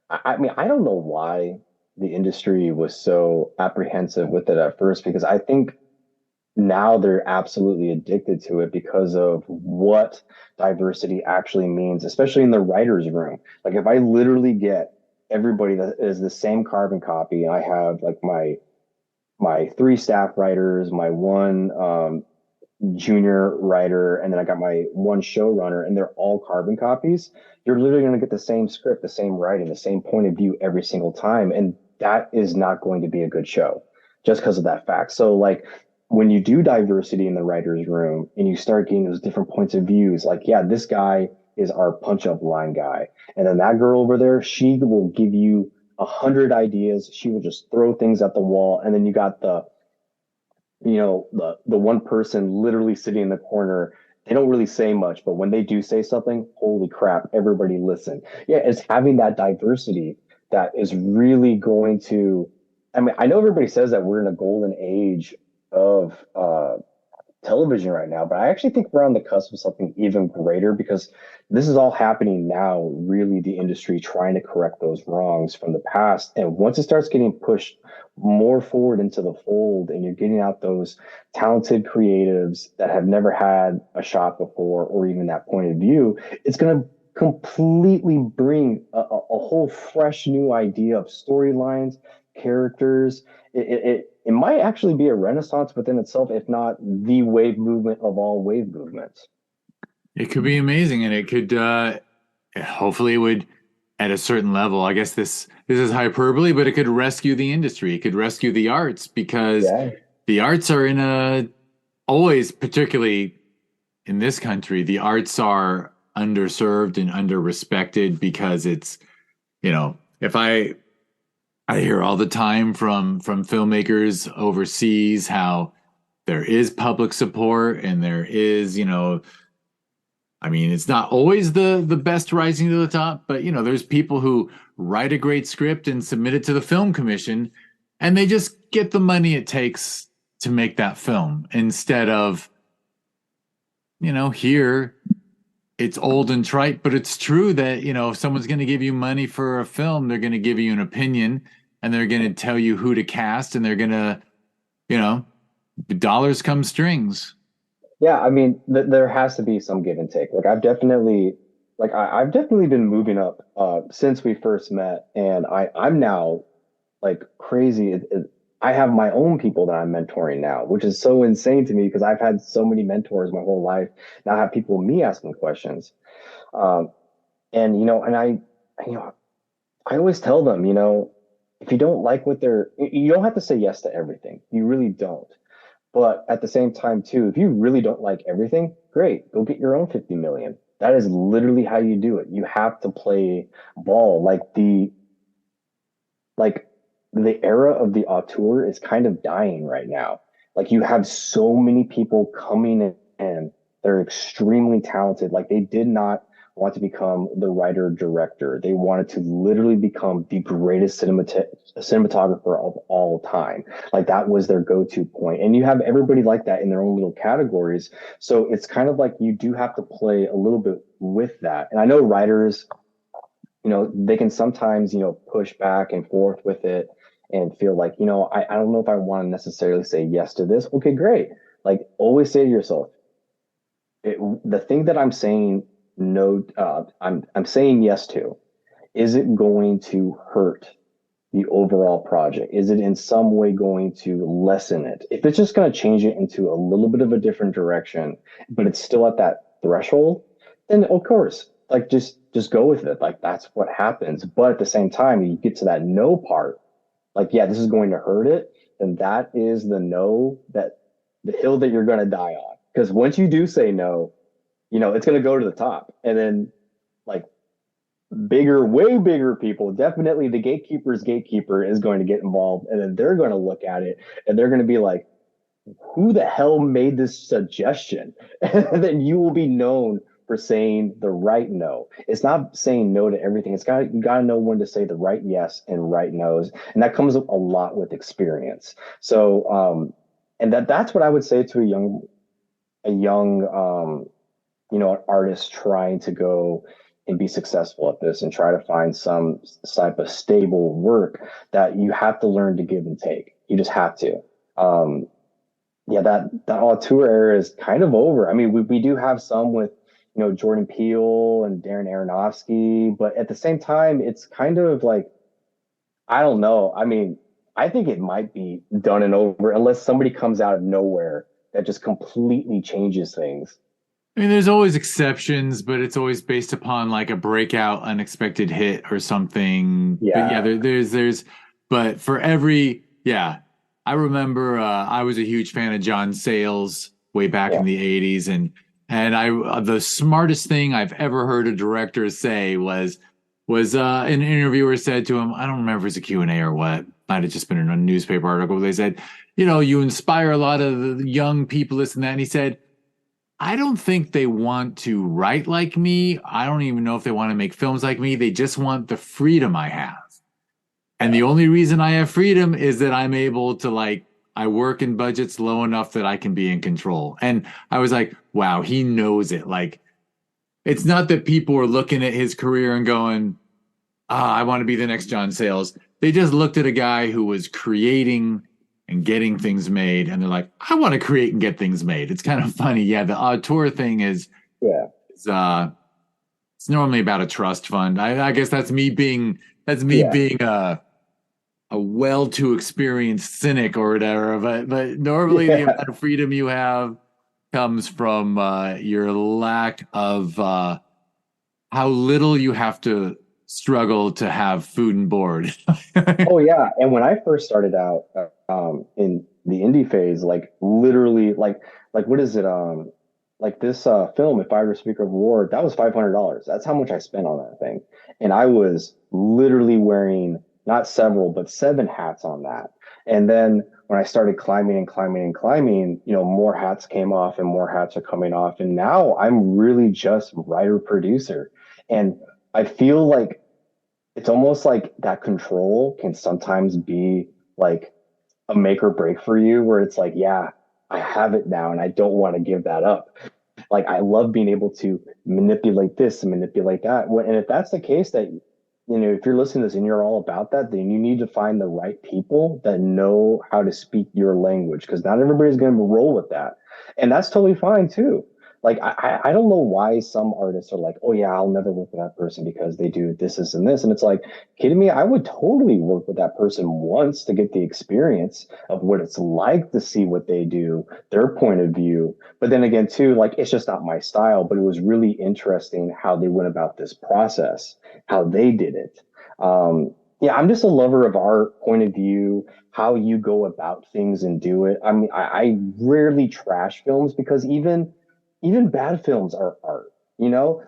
I mean, I don't know why the industry was so apprehensive with it at first, because I think now they're absolutely addicted to it because of what diversity actually means, especially in the writer's room. Like if I literally get everybody that is the same carbon copy, and I have like my three staff writers, my one junior writer, and then I got my one showrunner, and they're all carbon copies. You're literally going to get the same script, the same writing, the same point of view every single time, and that is not going to be a good show just because of that fact. So like when you do diversity in the writers room and you start getting those different points of views, like yeah, this guy is our punch up line guy, and then that girl over there, she will give you 100 ideas. She will just throw things at the wall, and then you got the one person literally sitting in the corner. They don't really say much, but when they do say something, holy crap, everybody listen. Yeah, it's having that diversity that is really going to, I mean, I know everybody says that we're in a golden age of television right now, but I actually think we're on the cusp of something even greater, because this is all happening now, really the industry trying to correct those wrongs from the past. And once it starts getting pushed more forward into the fold and you're getting out those talented creatives that have never had a shot before or even that point of view, it's going to completely bring a whole fresh new idea of storylines, characters. It might actually be a renaissance within itself, if not the wave movement of all wave movements. It could be amazing, and it could hopefully it would at a certain level. I guess this is hyperbole, but it could rescue the industry. It could rescue the arts because Yeah. the arts are in a always, particularly in this country, the arts are underserved and underrespected because it's, if I hear all the time from filmmakers overseas how there is public support and there is, I mean, it's not always the best rising to the top, but there's people who write a great script and submit it to the film commission, and they just get the money it takes to make that film instead of, here it's old and trite, but it's true that, if someone's going to give you money for a film, they're going to give you an opinion and they're going to tell you who to cast and they're going to, you know, dollars come strings. Yeah, I mean, there has to be some give and take. Like I've definitely been moving up since we first met, and I'm now like crazy. I have my own people that I'm mentoring now, which is so insane to me because I've had so many mentors my whole life. Now I have people me asking questions, um, and you know, I always tell them, if you don't like what you don't have to say yes to everything. You really don't. But at the same time, too, if you really don't like everything, great, go get your own 50 million. That is literally how you do it. You have to play ball. Like the era of the auteur is kind of dying right now. Like you have so many people coming in, they're extremely talented. Like they did not want to become the writer director. They wanted to literally become the greatest cinematographer of all time. Like that was their go-to point. And you have everybody like that in their own little categories. So it's kind of like you do have to play a little bit with that. And I know writers, they can sometimes, push back and forth with it and feel like, I don't know if I want to necessarily say yes to this. Okay, great. Like always say to yourself, the thing that I'm saying no, I'm saying yes to, is it going to hurt the overall project? Is it in some way going to lessen it? If it's just going to change it into a little bit of a different direction, but it's still at that threshold, then of course, like just go with it. Like that's what happens. But at the same time, you get to that no part, like, yeah, this is going to hurt it, then that is the no, that the hill that you're going to die on. Because once you do say no, it's going to go to the top. And then like bigger, way bigger people, definitely the gatekeeper's gatekeeper is going to get involved. And then they're going to look at it and they're going to be like, who the hell made this suggestion? And then you will be known for saying the right no. It's not saying no to everything. You got to know when to say the right yes and right no's. And that comes up a lot with experience. So, And that's what I would say to a young an artist trying to go and be successful at this and try to find some type of stable work, that you have to learn to give and take. You just have to. Um, yeah, that auteur era is kind of over. I mean, we do have some with, Jordan Peele and Darren Aronofsky, but at the same time, it's kind of like, I don't know. I mean, I think it might be done and over unless somebody comes out of nowhere that just completely changes things. I mean, there's always exceptions, but it's always based upon like a breakout, unexpected hit or something. But yeah, Yeah, but for every, yeah, I remember I was a huge fan of John Sayles way back yeah, in the 80s, the smartest thing I've ever heard a director say was an interviewer said to him, I don't remember if it's a Q and A or what, might have just been in a newspaper article. They said, you inspire a lot of the young people, this and that. And he said, I don't think they want to write like me. I don't even know if they want to make films like me. They just want the freedom I have. And yeah, the only reason I have freedom is that I'm able to I work in budgets low enough that I can be in control. And I was like, wow, he knows it. Like, it's not that people were looking at his career and going, I want to be the next John Sayles. They just looked at a guy who was creating and getting things made, and they're like, I want to create and get things made. It's kind of funny. Yeah, the auteur thing yeah, is it's normally about a trust fund. I guess that's me yeah. being a well too experienced cynic or whatever. But normally the Yeah, amount of freedom you have comes from your lack of how little you have to struggle to have food and board. oh yeah, and when I first started out in the indie phase, like literally, like what is it? Like this film, If I Were Speaker of War, that was $500. That's how much I spent on that thing, and I was literally wearing not several, but seven hats on that. And then when I started climbing and climbing and climbing, more hats came off and more hats are coming off, and now I'm really just writer producer, and I feel like it's almost like that control can sometimes be like a make or break for you, where it's like, yeah, I have it now and I don't want to give that up. Like, I love being able to manipulate this and manipulate that. And if that's the case, that, if you're listening to this and you're all about that, then you need to find the right people that know how to speak your language, because not everybody's going to roll with that. And that's totally fine too. Like, I don't know why some artists are like, oh yeah, I'll never work with that person because they do this, and this. And it's like, kidding me? I would totally work with that person once to get the experience of what it's like to see what they do, their point of view. But then again, too, like, it's just not my style, but it was really interesting how they went about this process, how they did it. Yeah, I'm just a lover of art, point of view, how you go about things and do it. I mean, I rarely trash films, because even bad films are art.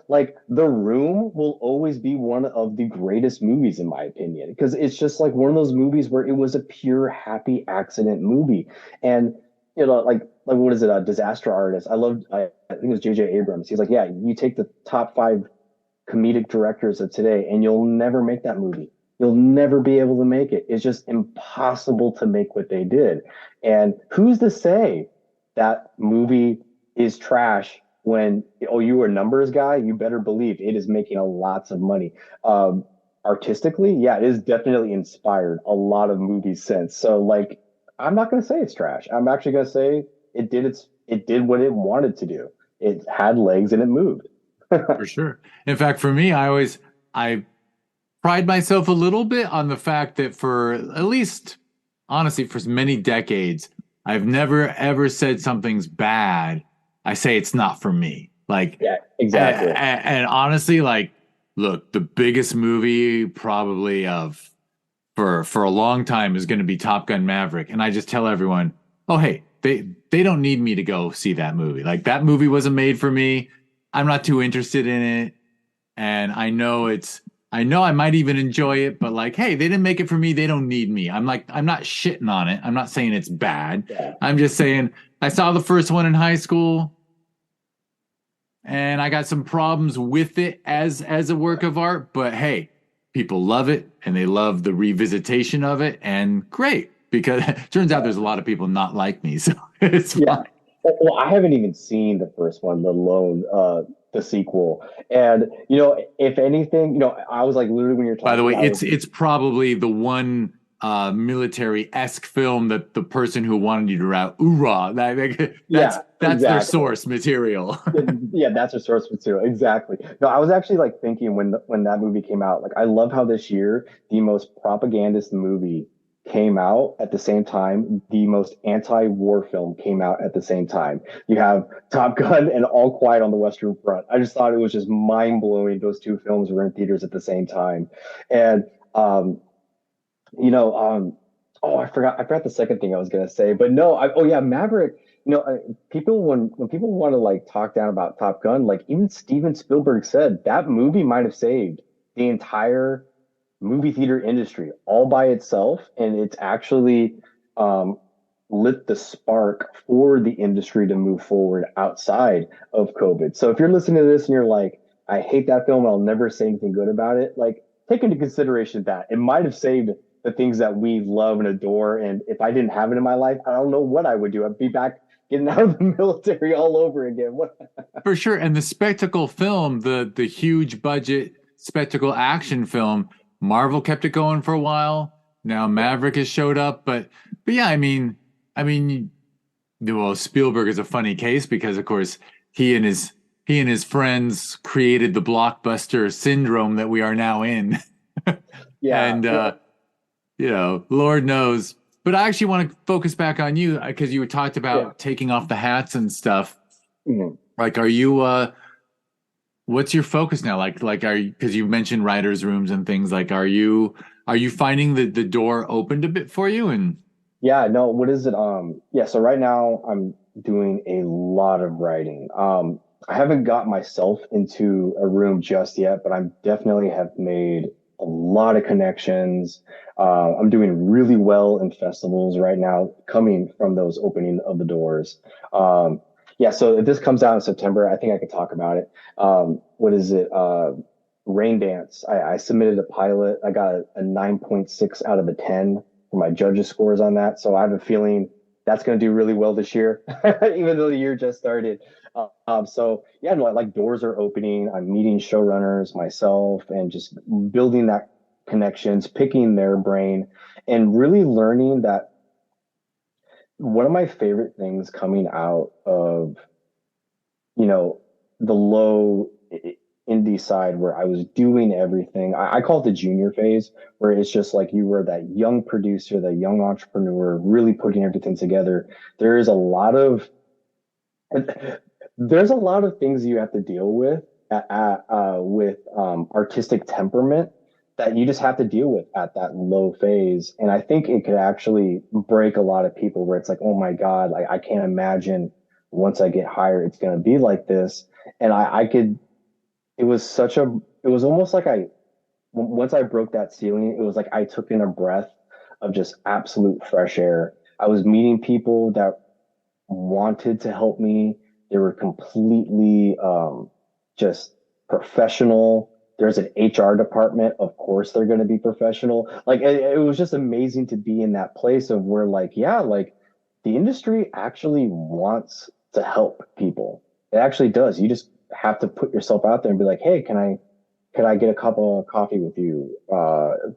Like The Room will always be one of the greatest movies in my opinion, because it's just like one of those movies where it was a pure happy accident movie. And like what is it? A Disaster Artist. I think it was J.J. Abrams. He's like, yeah, you take the top five comedic directors of today, and you'll never make that movie. You'll never be able to make it. It's just impossible to make what they did. And who's to say that movie is trash when, oh, you were a numbers guy? You better believe it is making a lots of money. Artistically, yeah, it is definitely inspired a lot of movies since. So like, I'm not going to say it's trash. I'm actually going to say it did what it wanted to do. It had legs and it moved. For sure. In fact, for me, I pride myself a little bit on the fact that for at least honestly for many decades, I've never ever said something's bad. I say it's not for me. Like, Yeah, and, exactly. and honestly, like, look, the biggest movie probably of for a long time is going to be Top Gun Maverick, and I just tell everyone, oh hey, they don't need me to go see that movie. Like that movie wasn't made for me. I'm not too interested in it, and I know I might even enjoy it, but like, hey, they didn't make it for me. They don't need me. I'm not shitting on it. I'm not saying it's bad. Yeah. I'm just saying I saw the first one in high school and I got some problems with it as a work of art, but hey, people love it and they love the revisitation of it and great because it turns out there's a lot of people not like me, so it's Yeah. fine. Well, I haven't even seen the first one, let alone the sequel. And if anything, I was like literally when you're By the way, talking, I was it's probably the one military-esque film that the person who wanted you to route oorah yeah, that's their exactly. source material. Yeah, that's a source material. Exactly. No, I was actually like thinking when that movie came out, like I love how this year the most propagandist movie came out at the same time, the most anti-war film came out at the same time. You have Top Gun and All Quiet on the Western Front. I just thought it was just mind-blowing those two films were in theaters at the same time. And you know, oh, I forgot the second thing I was gonna say, but no, oh yeah, Maverick. People when people want to like talk down about Top Gun, like even Steven Spielberg said that movie might have saved the entire movie theater industry all by itself, and it's actually um, lit the spark for the industry to move forward outside of COVID. So if you're listening to this and you're like, I hate that film, I'll never say anything good about it, like take into consideration that it might have saved the things that we love and adore. And if I didn't have it in my life, I don't know what I would do. I'd be back getting out of the military all over again. What? For sure. And the spectacle film, the huge budget spectacle action film, Marvel kept it going for a while. Now Maverick has showed up, but yeah, I mean, well, Spielberg is a funny case because of course he and his friends created the blockbuster syndrome that we are now in. Yeah. And No. Lord knows. But I actually want to focus back on you because you talked Yeah. about taking off the hats and stuff. Mhm. Like, are you what's your focus now? Like are you, because you mentioned writers' rooms and things, like are you finding the door opened a bit for you? And Yeah. No. What is it? Yeah. So right now I'm doing a lot of writing. I haven't got myself into a room just yet, but I'm definitely have made a lot of connections. I'm doing really well in festivals right now, coming from those opening of the doors. Yeah, so if this comes out in September, I think I could talk about it. What is it? Rain Dance. I submitted a pilot. I got a 9.6 out of a 10 for my judges' scores on that. So I have a feeling that's going to do really well this year, even though the year just started. So yeah, no, like doors are opening. I'm meeting showrunners myself and just building that connections, picking their brain, and really learning that one of my favorite things coming out of, you know, the low indie side where I was doing everything. I call it the junior phase, where it's just like you were that young producer, that young entrepreneur, really putting everything together. There is a lot of there's a lot of things you have to deal with with artistic temperament that you just have to deal with at that low phase. And I think it could actually break a lot of people where it's like, oh my God, like I can't imagine once I get higher, it's going to be like this. And I could, it was such a, it was almost like once I broke that ceiling, it was like I took in a breath of just absolute fresh air. I was meeting people that wanted to help me. They were completely just professional. There's an HR department. Of course, they're going to be professional. Like it was just amazing to be in that place of where, like, yeah, like the industry actually wants to help people. It actually does. You just have to put yourself out there and be like, hey, could I get a cup of coffee with you?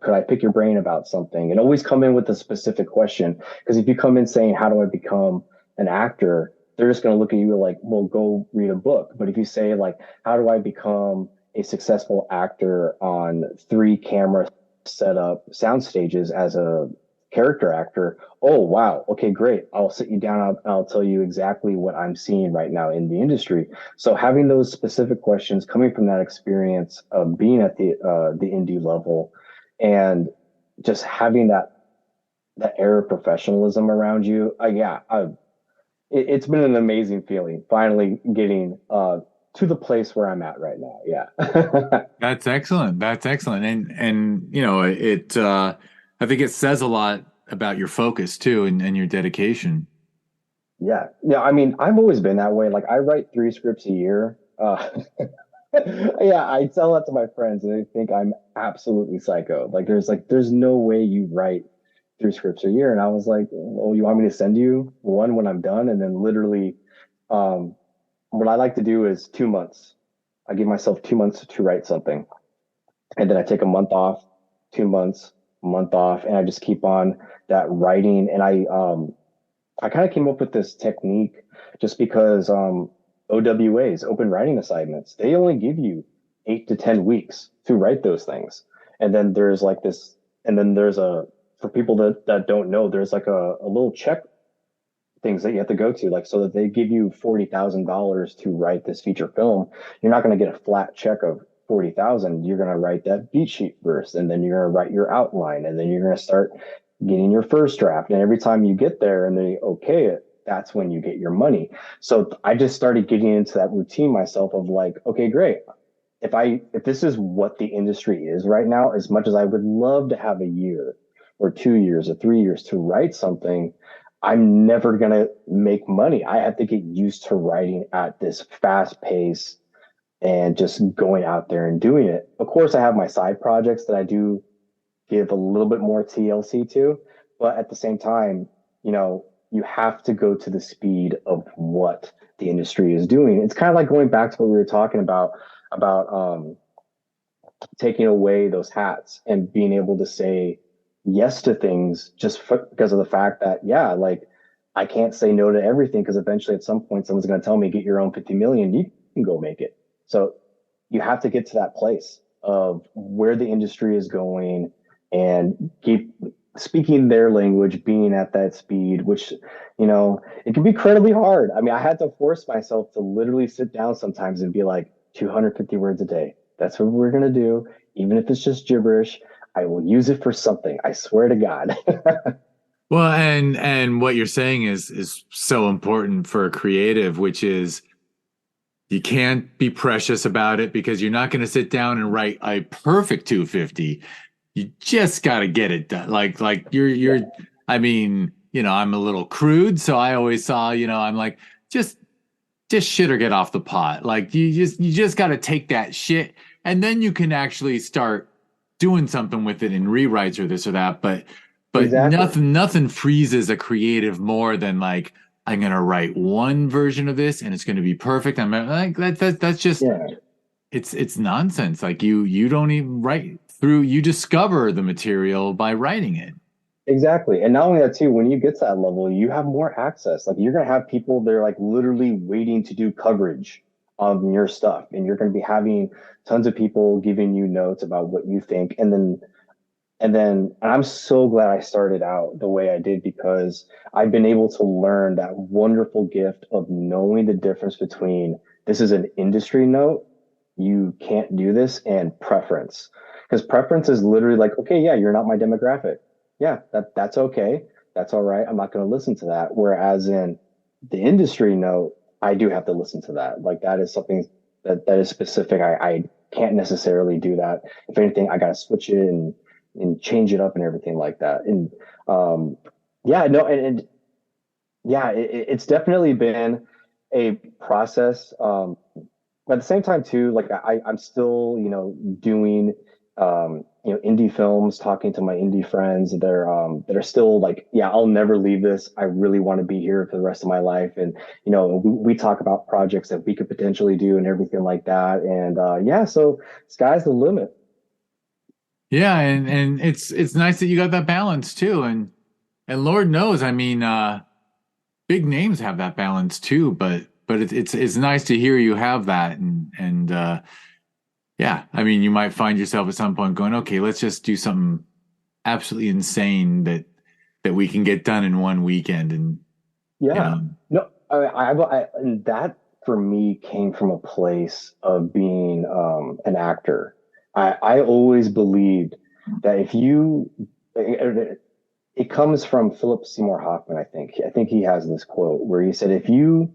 Could I pick your brain about something? And always come in with a specific question. Because if you come in saying, how do I become an actor? They're just going to look at you like, well, go read a book. But if you say, like, how do I become a successful actor on three camera setup sound stages as a character actor? Oh, wow. Okay, great. I'll sit you down. I'll tell you exactly what I'm seeing right now in the industry. So having those specific questions coming from that experience of being at the indie level and just having that air of professionalism around you, it's been an amazing feeling finally getting to the place where I'm at right now. Yeah. that's excellent. That's excellent. And it I think it says a lot about your focus too and your dedication. Yeah. Yeah. I mean, I've always been that way. Like I write three scripts a year. Yeah, I tell that to my friends and they think I'm absolutely psycho. Like there's no way you write scripts a year. And I was like, well, you want me to send you one when I'm done? And then literally, um, what I like to do is 2 months. I give myself 2 months to write something. And then I take a month off, 2 months, month off, and I just keep on that writing. And I kind of came up with this technique just because OWAs, open writing assignments, they only give you 8 to 10 weeks to write those things. And then there's like this, and then there's a, for people that don't know, there's like a little check things that you have to go to, like so that they give you $40,000 to write this feature film. You're not going to get a flat check of 40,000. You're going to write that beat sheet first, and then you're going to write your outline, and then you're going to start getting your first draft. And every time you get there and they okay it, that's when you get your money. So I just started getting into that routine myself of like, okay, great. If this is what the industry is right now, as much as I would love to have a year or 2 years or 3 years to write something, I'm never going to make money. I have to get used to writing at this fast pace and just going out there and doing it. Of course, I have my side projects that I do give a little bit more TLC to, but at the same time, you have to go to the speed of what the industry is doing. It's kind of like going back to what we were talking about taking away those hats and being able to say yes to things just because of the fact that, yeah, like I can't say no to everything because eventually at some point someone's going to tell me, get your own 50 million, you can go make it. So you have to get to that place of where the industry is going and keep speaking their language, being at that speed, which, it can be incredibly hard. I mean, I had to force myself to literally sit down sometimes and be like 250 words a day. That's what we're going to do. Even if it's just gibberish, I will use it for something. I swear to God. Well, and what you're saying is so important for a creative, which is you can't be precious about it because you're not going to sit down and write a perfect 250. You just got to get it done. Like you're Yeah, I mean, I'm a little crude, so I always saw, I'm like just shit or get off the pot. Like you just got to take that shit and then you can actually start doing something with it in rewrites or this or that. But exactly. nothing freezes a creative more than like I'm gonna write one version of this and it's gonna be perfect. I'm like that's just Yeah. it's nonsense. Like you don't even write through. You discover the material by writing it. Exactly. And not only that too, when you get to that level, you have more access. Like you're gonna have people they're like literally waiting to do coverage on your stuff. And you're gonna be having tons of people giving you notes about what you think. And I'm so glad I started out the way I did because I've been able to learn that wonderful gift of knowing the difference between this is an industry note, you can't do this, and preference. Because preference is literally like, okay, yeah, you're not my demographic. Yeah, that's okay. That's all right. I'm not going to listen to that. Whereas in the industry note, I do have to listen to that. Like that is something that is specific. I can't necessarily do that. If anything, I got to switch it and change it up and everything like that. And yeah, no, and yeah, it's definitely been a process. But at the same time, too, like I'm still, doing, indie films, talking to my indie friends that are still like, yeah, I'll never leave this. I really want to be here for the rest of my life. And, we talk about projects that we could potentially do and everything like that. And yeah, so sky's the limit. Yeah, and it's nice that you got that balance too. And Lord knows, I mean, big names have that balance too. But it's nice to hear you have that. And yeah, I mean, you might find yourself at some point going, okay, let's just do something absolutely insane that we can get done in one weekend. And you Yeah. know, No, and that for me came from a place of being an actor. I always believed that if you, it comes from Philip Seymour Hoffman, I think. I think he has this quote where he said, if you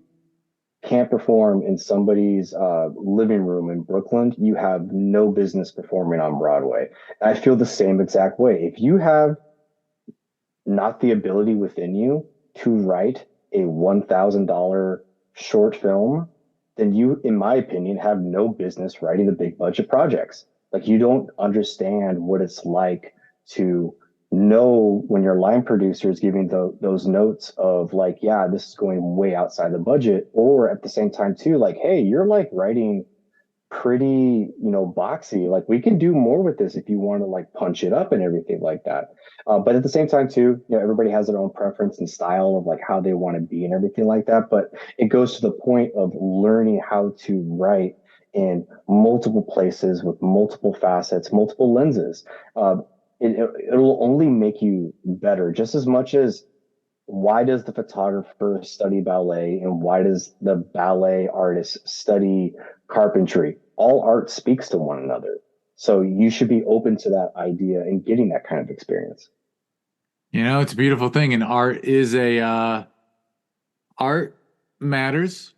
can't perform in somebody's living room in Brooklyn, you have no business performing on Broadway. I feel the same exact way. If you have not the ability within you to write a $1,000 short film, then you, in my opinion, have no business writing the big budget projects. Like you don't understand what it's like to know when your line producer is giving those notes of like, yeah, this is going way outside the budget, or at the same time too, like, hey, you're like writing pretty, boxy. Like we can do more with this if you want to like punch it up and everything like that. But at the same time too, everybody has their own preference and style of like how they want to be and everything like that. But it goes to the point of learning how to write in multiple places with multiple facets, multiple lenses. It'll only make you better, just as much as why does the photographer study ballet and why does the ballet artist study carpentry? All art speaks to one another. So you should be open to that idea and getting that kind of experience. It's a beautiful thing, and art matters.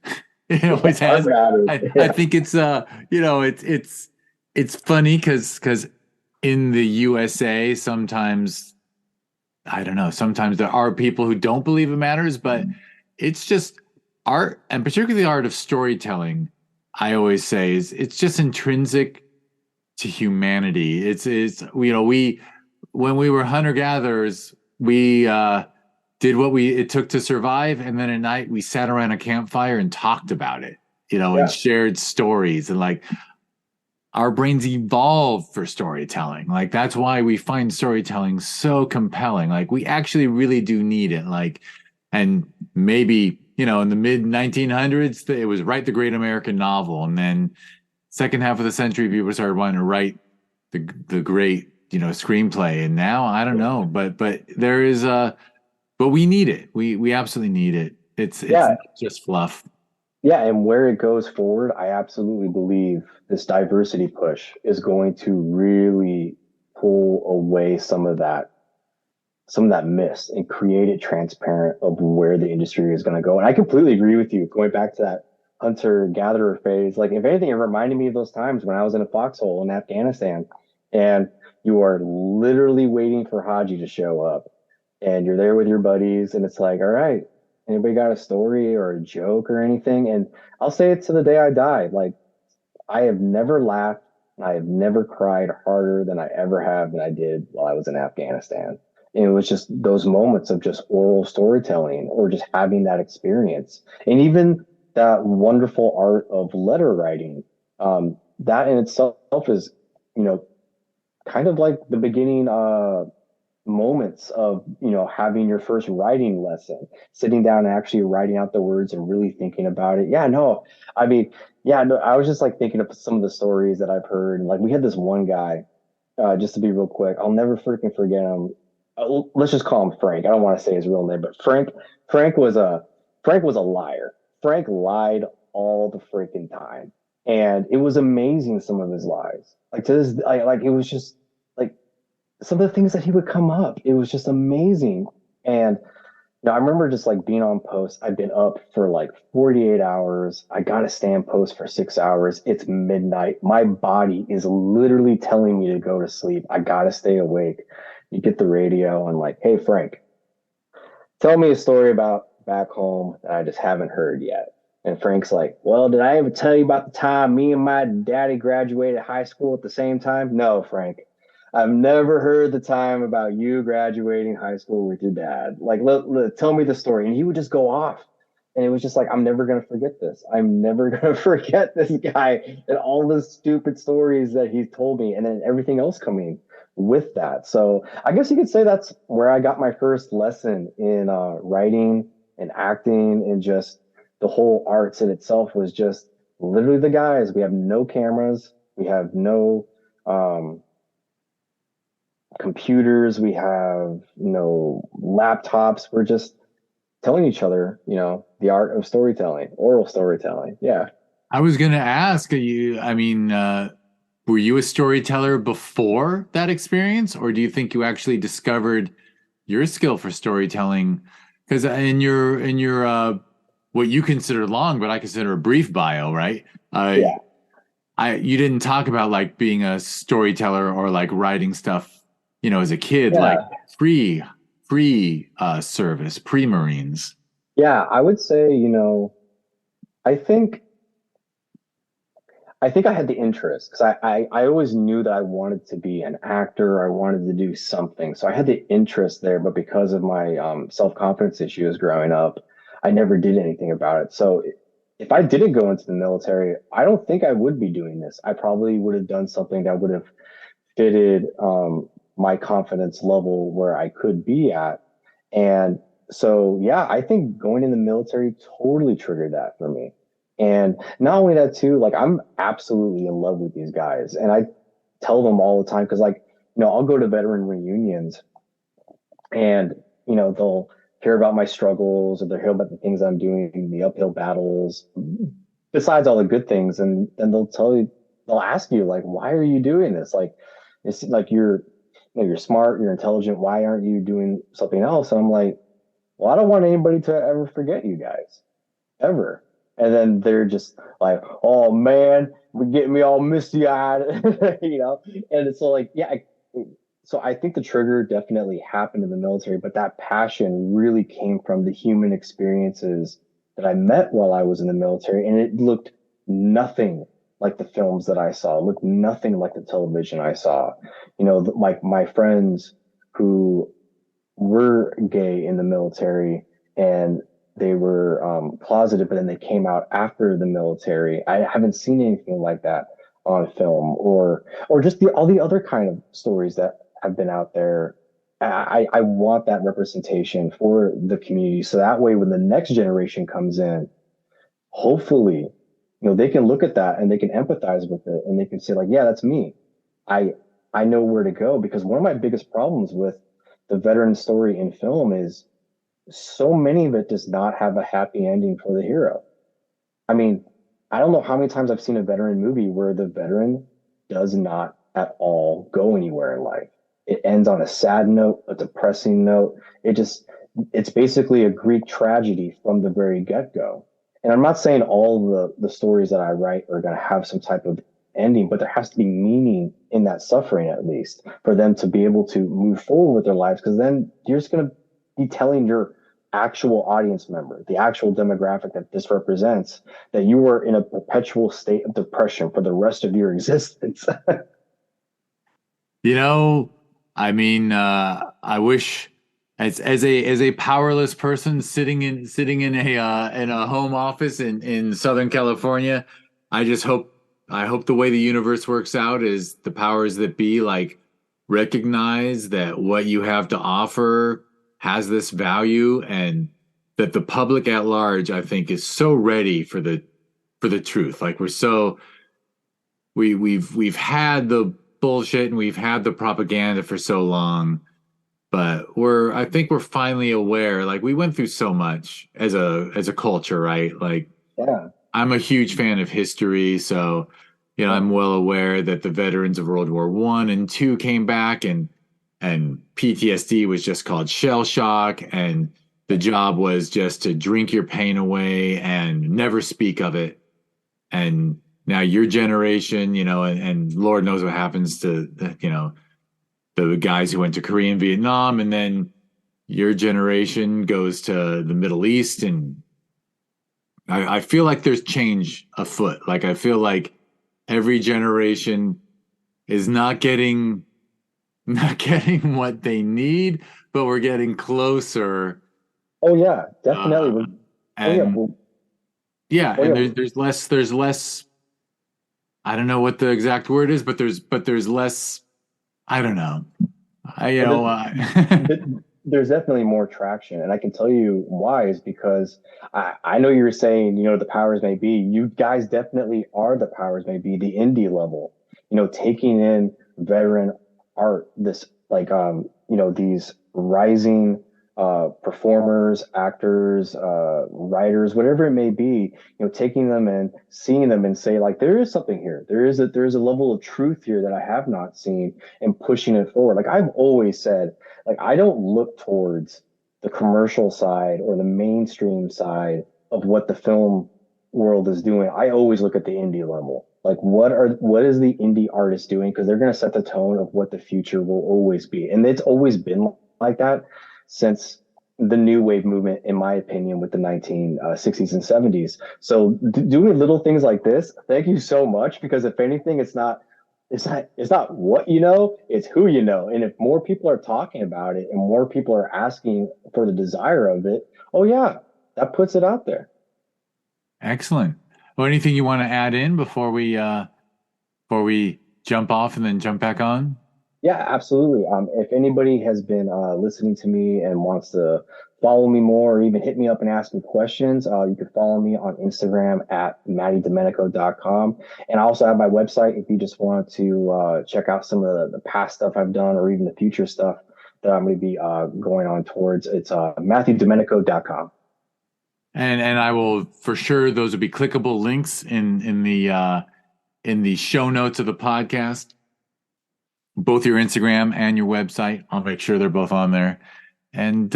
It always Art has. matters. I think it's it's funny because in the USA sometimes I don't know, sometimes there are people who don't believe it matters, but it's just art, and particularly the art of storytelling, I always say is it's just intrinsic to humanity. It's we when we were hunter gatherers, we did what we it took to survive, and then at night we sat around a campfire and talked about it, and Yeah. shared stories, and like our brains evolved for storytelling. Like that's why we find storytelling so compelling. Like we actually really do need it. Like, and maybe, in the mid 1900s, it was write the great American novel. And then second half of the century, people started wanting to write the great, screenplay. And now I don't know, but there is but we need it. We absolutely need it. It's Yeah. not just fluff. Yeah. And where it goes forward, I absolutely believe this diversity push is going to really pull away some of that mist and create it transparent of where the industry is going to go. And I completely agree with you. Going back to that hunter gatherer phase, like if anything, it reminded me of those times when I was in a foxhole in Afghanistan, and you are literally waiting for Haji to show up, and you're there with your buddies, and it's like, all right, anybody got a story or a joke or anything? And I'll say it to the day I die. Like I have never laughed. I have never cried harder than I ever have than I did while I was in Afghanistan. And it was just those moments of just oral storytelling or just having that experience. And even that wonderful art of letter writing, that in itself is, you know, kind of like the beginning moments of having your first writing lesson, sitting down and actually writing out the words and really thinking about it. Yeah, no, I mean, yeah, no, I was just like thinking of some of the stories that I've heard. And like we had this one guy, just to be real quick, I'll never freaking forget him. Let's just call him Frank. I don't want to say his real name, but Frank was a Frank was a liar. Frank lied all the freaking time, and it was amazing some of his lies. Like to this, like it was just like some of the things that he would come up. It was just amazing. And I remember just like being on post. I've been up for like 48 hours. I got to stay on post for 6 hours. It's midnight. My body is literally telling me to go to sleep. I got to stay awake. You get the radio and like, hey, Frank, tell me a story about back home that I just haven't heard yet. And Frank's like, well, did I ever tell you about the time me and my daddy graduated high school at the same time? No, Frank. I've never heard the time about you graduating high school with your dad. Like, tell me the story. And he would just go off. And it was just like, I'm never going to forget this. I'm never going to forget this guy and all the stupid stories that he's told me, and then everything else coming with that. So I guess you could say that's where I got my first lesson in writing and acting, and just the whole arts in itself was just literally the guys. We have no cameras. We have no computers. We have no laptops. We're just telling each other, the art of storytelling, oral storytelling. Yeah. I was going to ask you, I mean, were you a storyteller before that experience, or do you think you actually discovered your skill for storytelling? Because in your what you consider long, but I consider a brief bio, right? Yeah. You didn't talk about like being a storyteller or like writing stuff, as a kid, like Yeah. service, pre-Marines. Yeah. I would say, I think I think I had the interest because I always knew that I wanted to be an actor. I wanted to do something. So I had the interest there, but because of my self-confidence issues growing up, I never did anything about it. So if I didn't go into the military, I don't think I would be doing this. I probably would have done something that would have fitted my confidence level where I could be at. And so, yeah, I think going in the military totally triggered that for me. And not only that, too, like I'm absolutely in love with these guys. And I tell them all the time because, like, I'll go to veteran reunions and, they'll hear about my struggles or they'll hear about the things I'm doing, the uphill battles, besides all the good things. And then they'll ask you, like, why are you doing this? Like, it's like you're smart, you're intelligent. Why aren't you doing something else? And I'm like, well, I don't want anybody to ever forget you guys, ever. And then they're just like, oh man, we're getting me all misty eyed, And it's so like, yeah. So I think the trigger definitely happened in the military, but that passion really came from the human experiences that I met while I was in the military. And it looked nothing like the films that I saw, it looked nothing like the television I saw. Like my friends who were gay in the military and they were closeted, but then they came out after the military. I haven't seen anything like that on film, or just all the other kind of stories that have been out there. I want that representation for the community, so that way when the next generation comes in, hopefully, they can look at that and they can empathize with it and they can say like, yeah, that's me. I I know where to go because one of my biggest problems with the veteran story in film is so many of it does not have a happy ending for the hero. I mean, I don't know how many times I've seen a veteran movie where the veteran does not at all go anywhere in life. It ends on a sad note, a depressing note. It's basically a Greek tragedy from the very get-go. And I'm not saying all the stories that I write are going to have some type of ending, but there has to be meaning in that suffering at least for them to be able to move forward with their lives. Because then you're just going to be telling your actual audience member, the actual demographic that this represents, that you were in a perpetual state of depression for the rest of your existence. You know, I mean, I wish as a powerless person sitting in a home office in Southern California, I just hope the way the universe works out is the powers that be like recognize that what you have to offer has this value and that the public at large, I think, is so ready for the truth. Like we've had the bullshit and we've had the propaganda for so long, but I think we're finally aware. Like we went through so much as a culture, right? Like Yeah. I'm a huge fan of history, so I'm well aware that the veterans of World War One and Two came back, and PTSD was just called shell shock, and the job was just to drink your pain away and never speak of it. And now your generation, and Lord knows what happens to the guys who went to Korea and Vietnam, and then your generation goes to the Middle East, and I feel like there's change afoot. Like I feel like every generation is not getting what they need, but we're getting closer. Oh yeah, definitely. Uh, Oh yeah. and yeah, Oh and yeah. there's less. I don't know what the exact word is, but there's less. I don't know. I you Well, know. there's definitely more traction, and I can tell you why is because I know you're saying the powers may be. You guys definitely are the powers may be, the indie level. Taking in veteran art, this like these rising performers, actors, writers, whatever it may be. Taking them and seeing them and say like there is something here. There is a level of truth here that I have not seen, and pushing it forward. Like I've always said, like I don't look towards the commercial side or the mainstream side of what the film world is doing. I always look at the indie level. Like what is the indie artist doing? Because they're going to set the tone of what the future will always be. And it's always been like that since the new wave movement, in my opinion, with the 1960s and 70s. So doing little things like this, thank you so much, because if anything, it's not what you know, it's who you know. And if more people are talking about it and more people are asking for the desire of it, oh yeah, that puts it out there. Excellent. Well, anything you want to add in before we jump off and then jump back on? Yeah, absolutely. If anybody has been listening to me and wants to follow me more or even hit me up and ask me questions, you can follow me on Instagram at mattydomenico.com. And I also have my website if you just want to check out some of the past stuff I've done or even the future stuff that I'm going to be going on towards. It's matthewdomenico.com. And I will for sure those will be clickable links in the show notes of the podcast. Both your Instagram and your website. I'll make sure they're both on there. And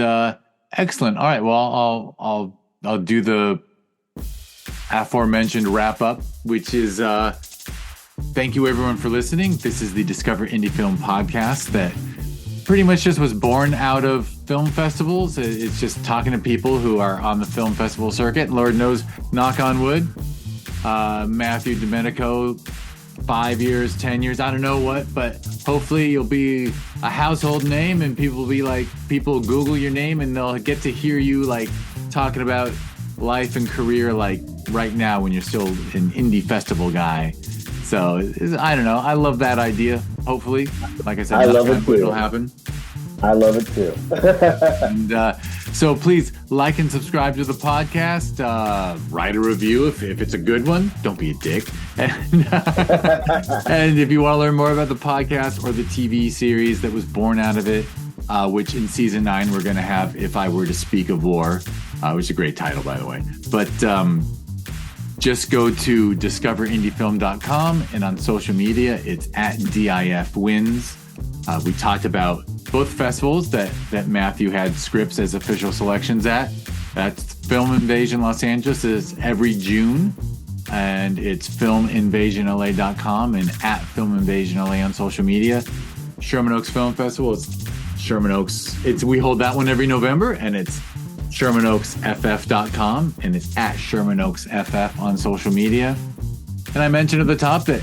excellent. All right. Well, I'll do the aforementioned wrap up, which is thank you everyone for listening. This is the Discover Indie Film podcast that pretty much just was born out of film festivals. It's just talking to people who are on the film festival circuit. Lord knows, knock on wood, Matthew Domenico, 5 years, 10 years, I don't know what, but hopefully you'll be a household name and people will be like, people Google your name and they'll get to hear you like talking about life and career like right now when you're still an indie festival guy. So I don't know. I love that idea. Hopefully, like I said, I love it too. It'll happen. I love it too. And so please like and subscribe to the podcast. Write a review if it's a good one. Don't be a dick. And if you want to learn more about the podcast or the TV series that was born out of it, which in season 9 we're going to have If I Were to Speak of War, which is a great title, by the way. But just go to discoverindiefilm.com, and on social media, it's at DIFwins. We talked about both festivals that Matthew had scripts as official selections at. That's Film Invasion Los Angeles is every June, and it's filminvasionla.com and at Film Invasion LA on social media. Sherman Oaks Film Festival, it's Sherman Oaks. We hold that one every November, and it's ShermanOaksFF.com, and it's at ShermanOaksFF on social media. And I mentioned at the top that,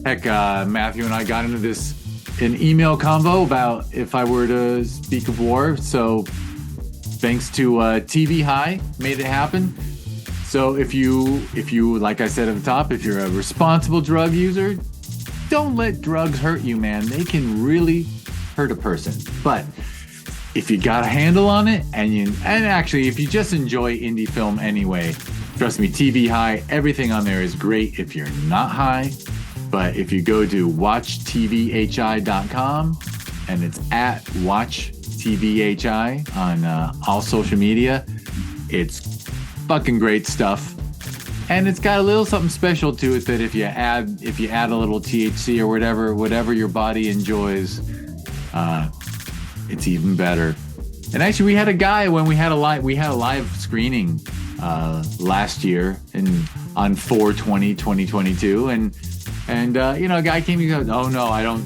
heck, Matthew and I got into an email convo about If I Were to Speak of War. So thanks to TVHi, made it happen. So if you, like I said at the top, if you're a responsible drug user, don't let drugs hurt you, man. They can really hurt a person. But if you got a handle on it, and actually, if you just enjoy indie film anyway, trust me, TVHi, everything on there is great if you're not high. But if you go to watchtvhi.com, and it's at watchtvhi on all social media, it's fucking great stuff. And it's got a little something special to it that if you add a little THC or whatever your body enjoys, it's even better. And actually, we had a guy when we had a live screening last year on 4/20/2022, and a guy came and goes, "Oh no, I don't.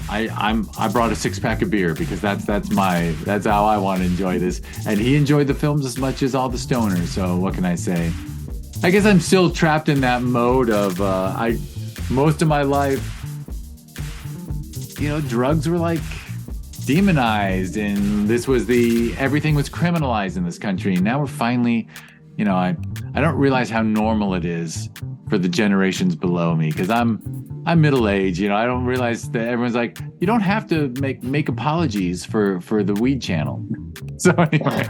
I brought a 6-pack of beer because that's how I want to enjoy this." And he enjoyed the films as much as all the stoners. So what can I say? I guess I'm still trapped in that mode of most of my life, drugs were like demonized, and everything was criminalized in this country. And now we're finally, I don't realize how normal it is for the generations below me, because I'm middle-aged. I don't realize that everyone's like, you don't have to make apologies for the weed channel. So anyway,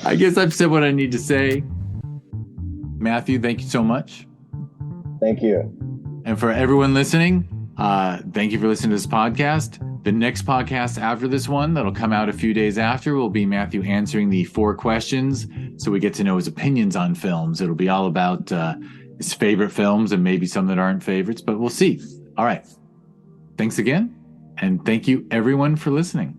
I guess I've said what I need to say. Matthew, thank you so much. Thank you. And for everyone listening, thank you for listening to this podcast. The next podcast after this one, that'll come out a few days after, will be Matthew answering the 4 questions, so we get to know his opinions on films. It'll be all about his favorite films and maybe some that aren't favorites, but we'll see. All right. Thanks again, and thank you everyone for listening.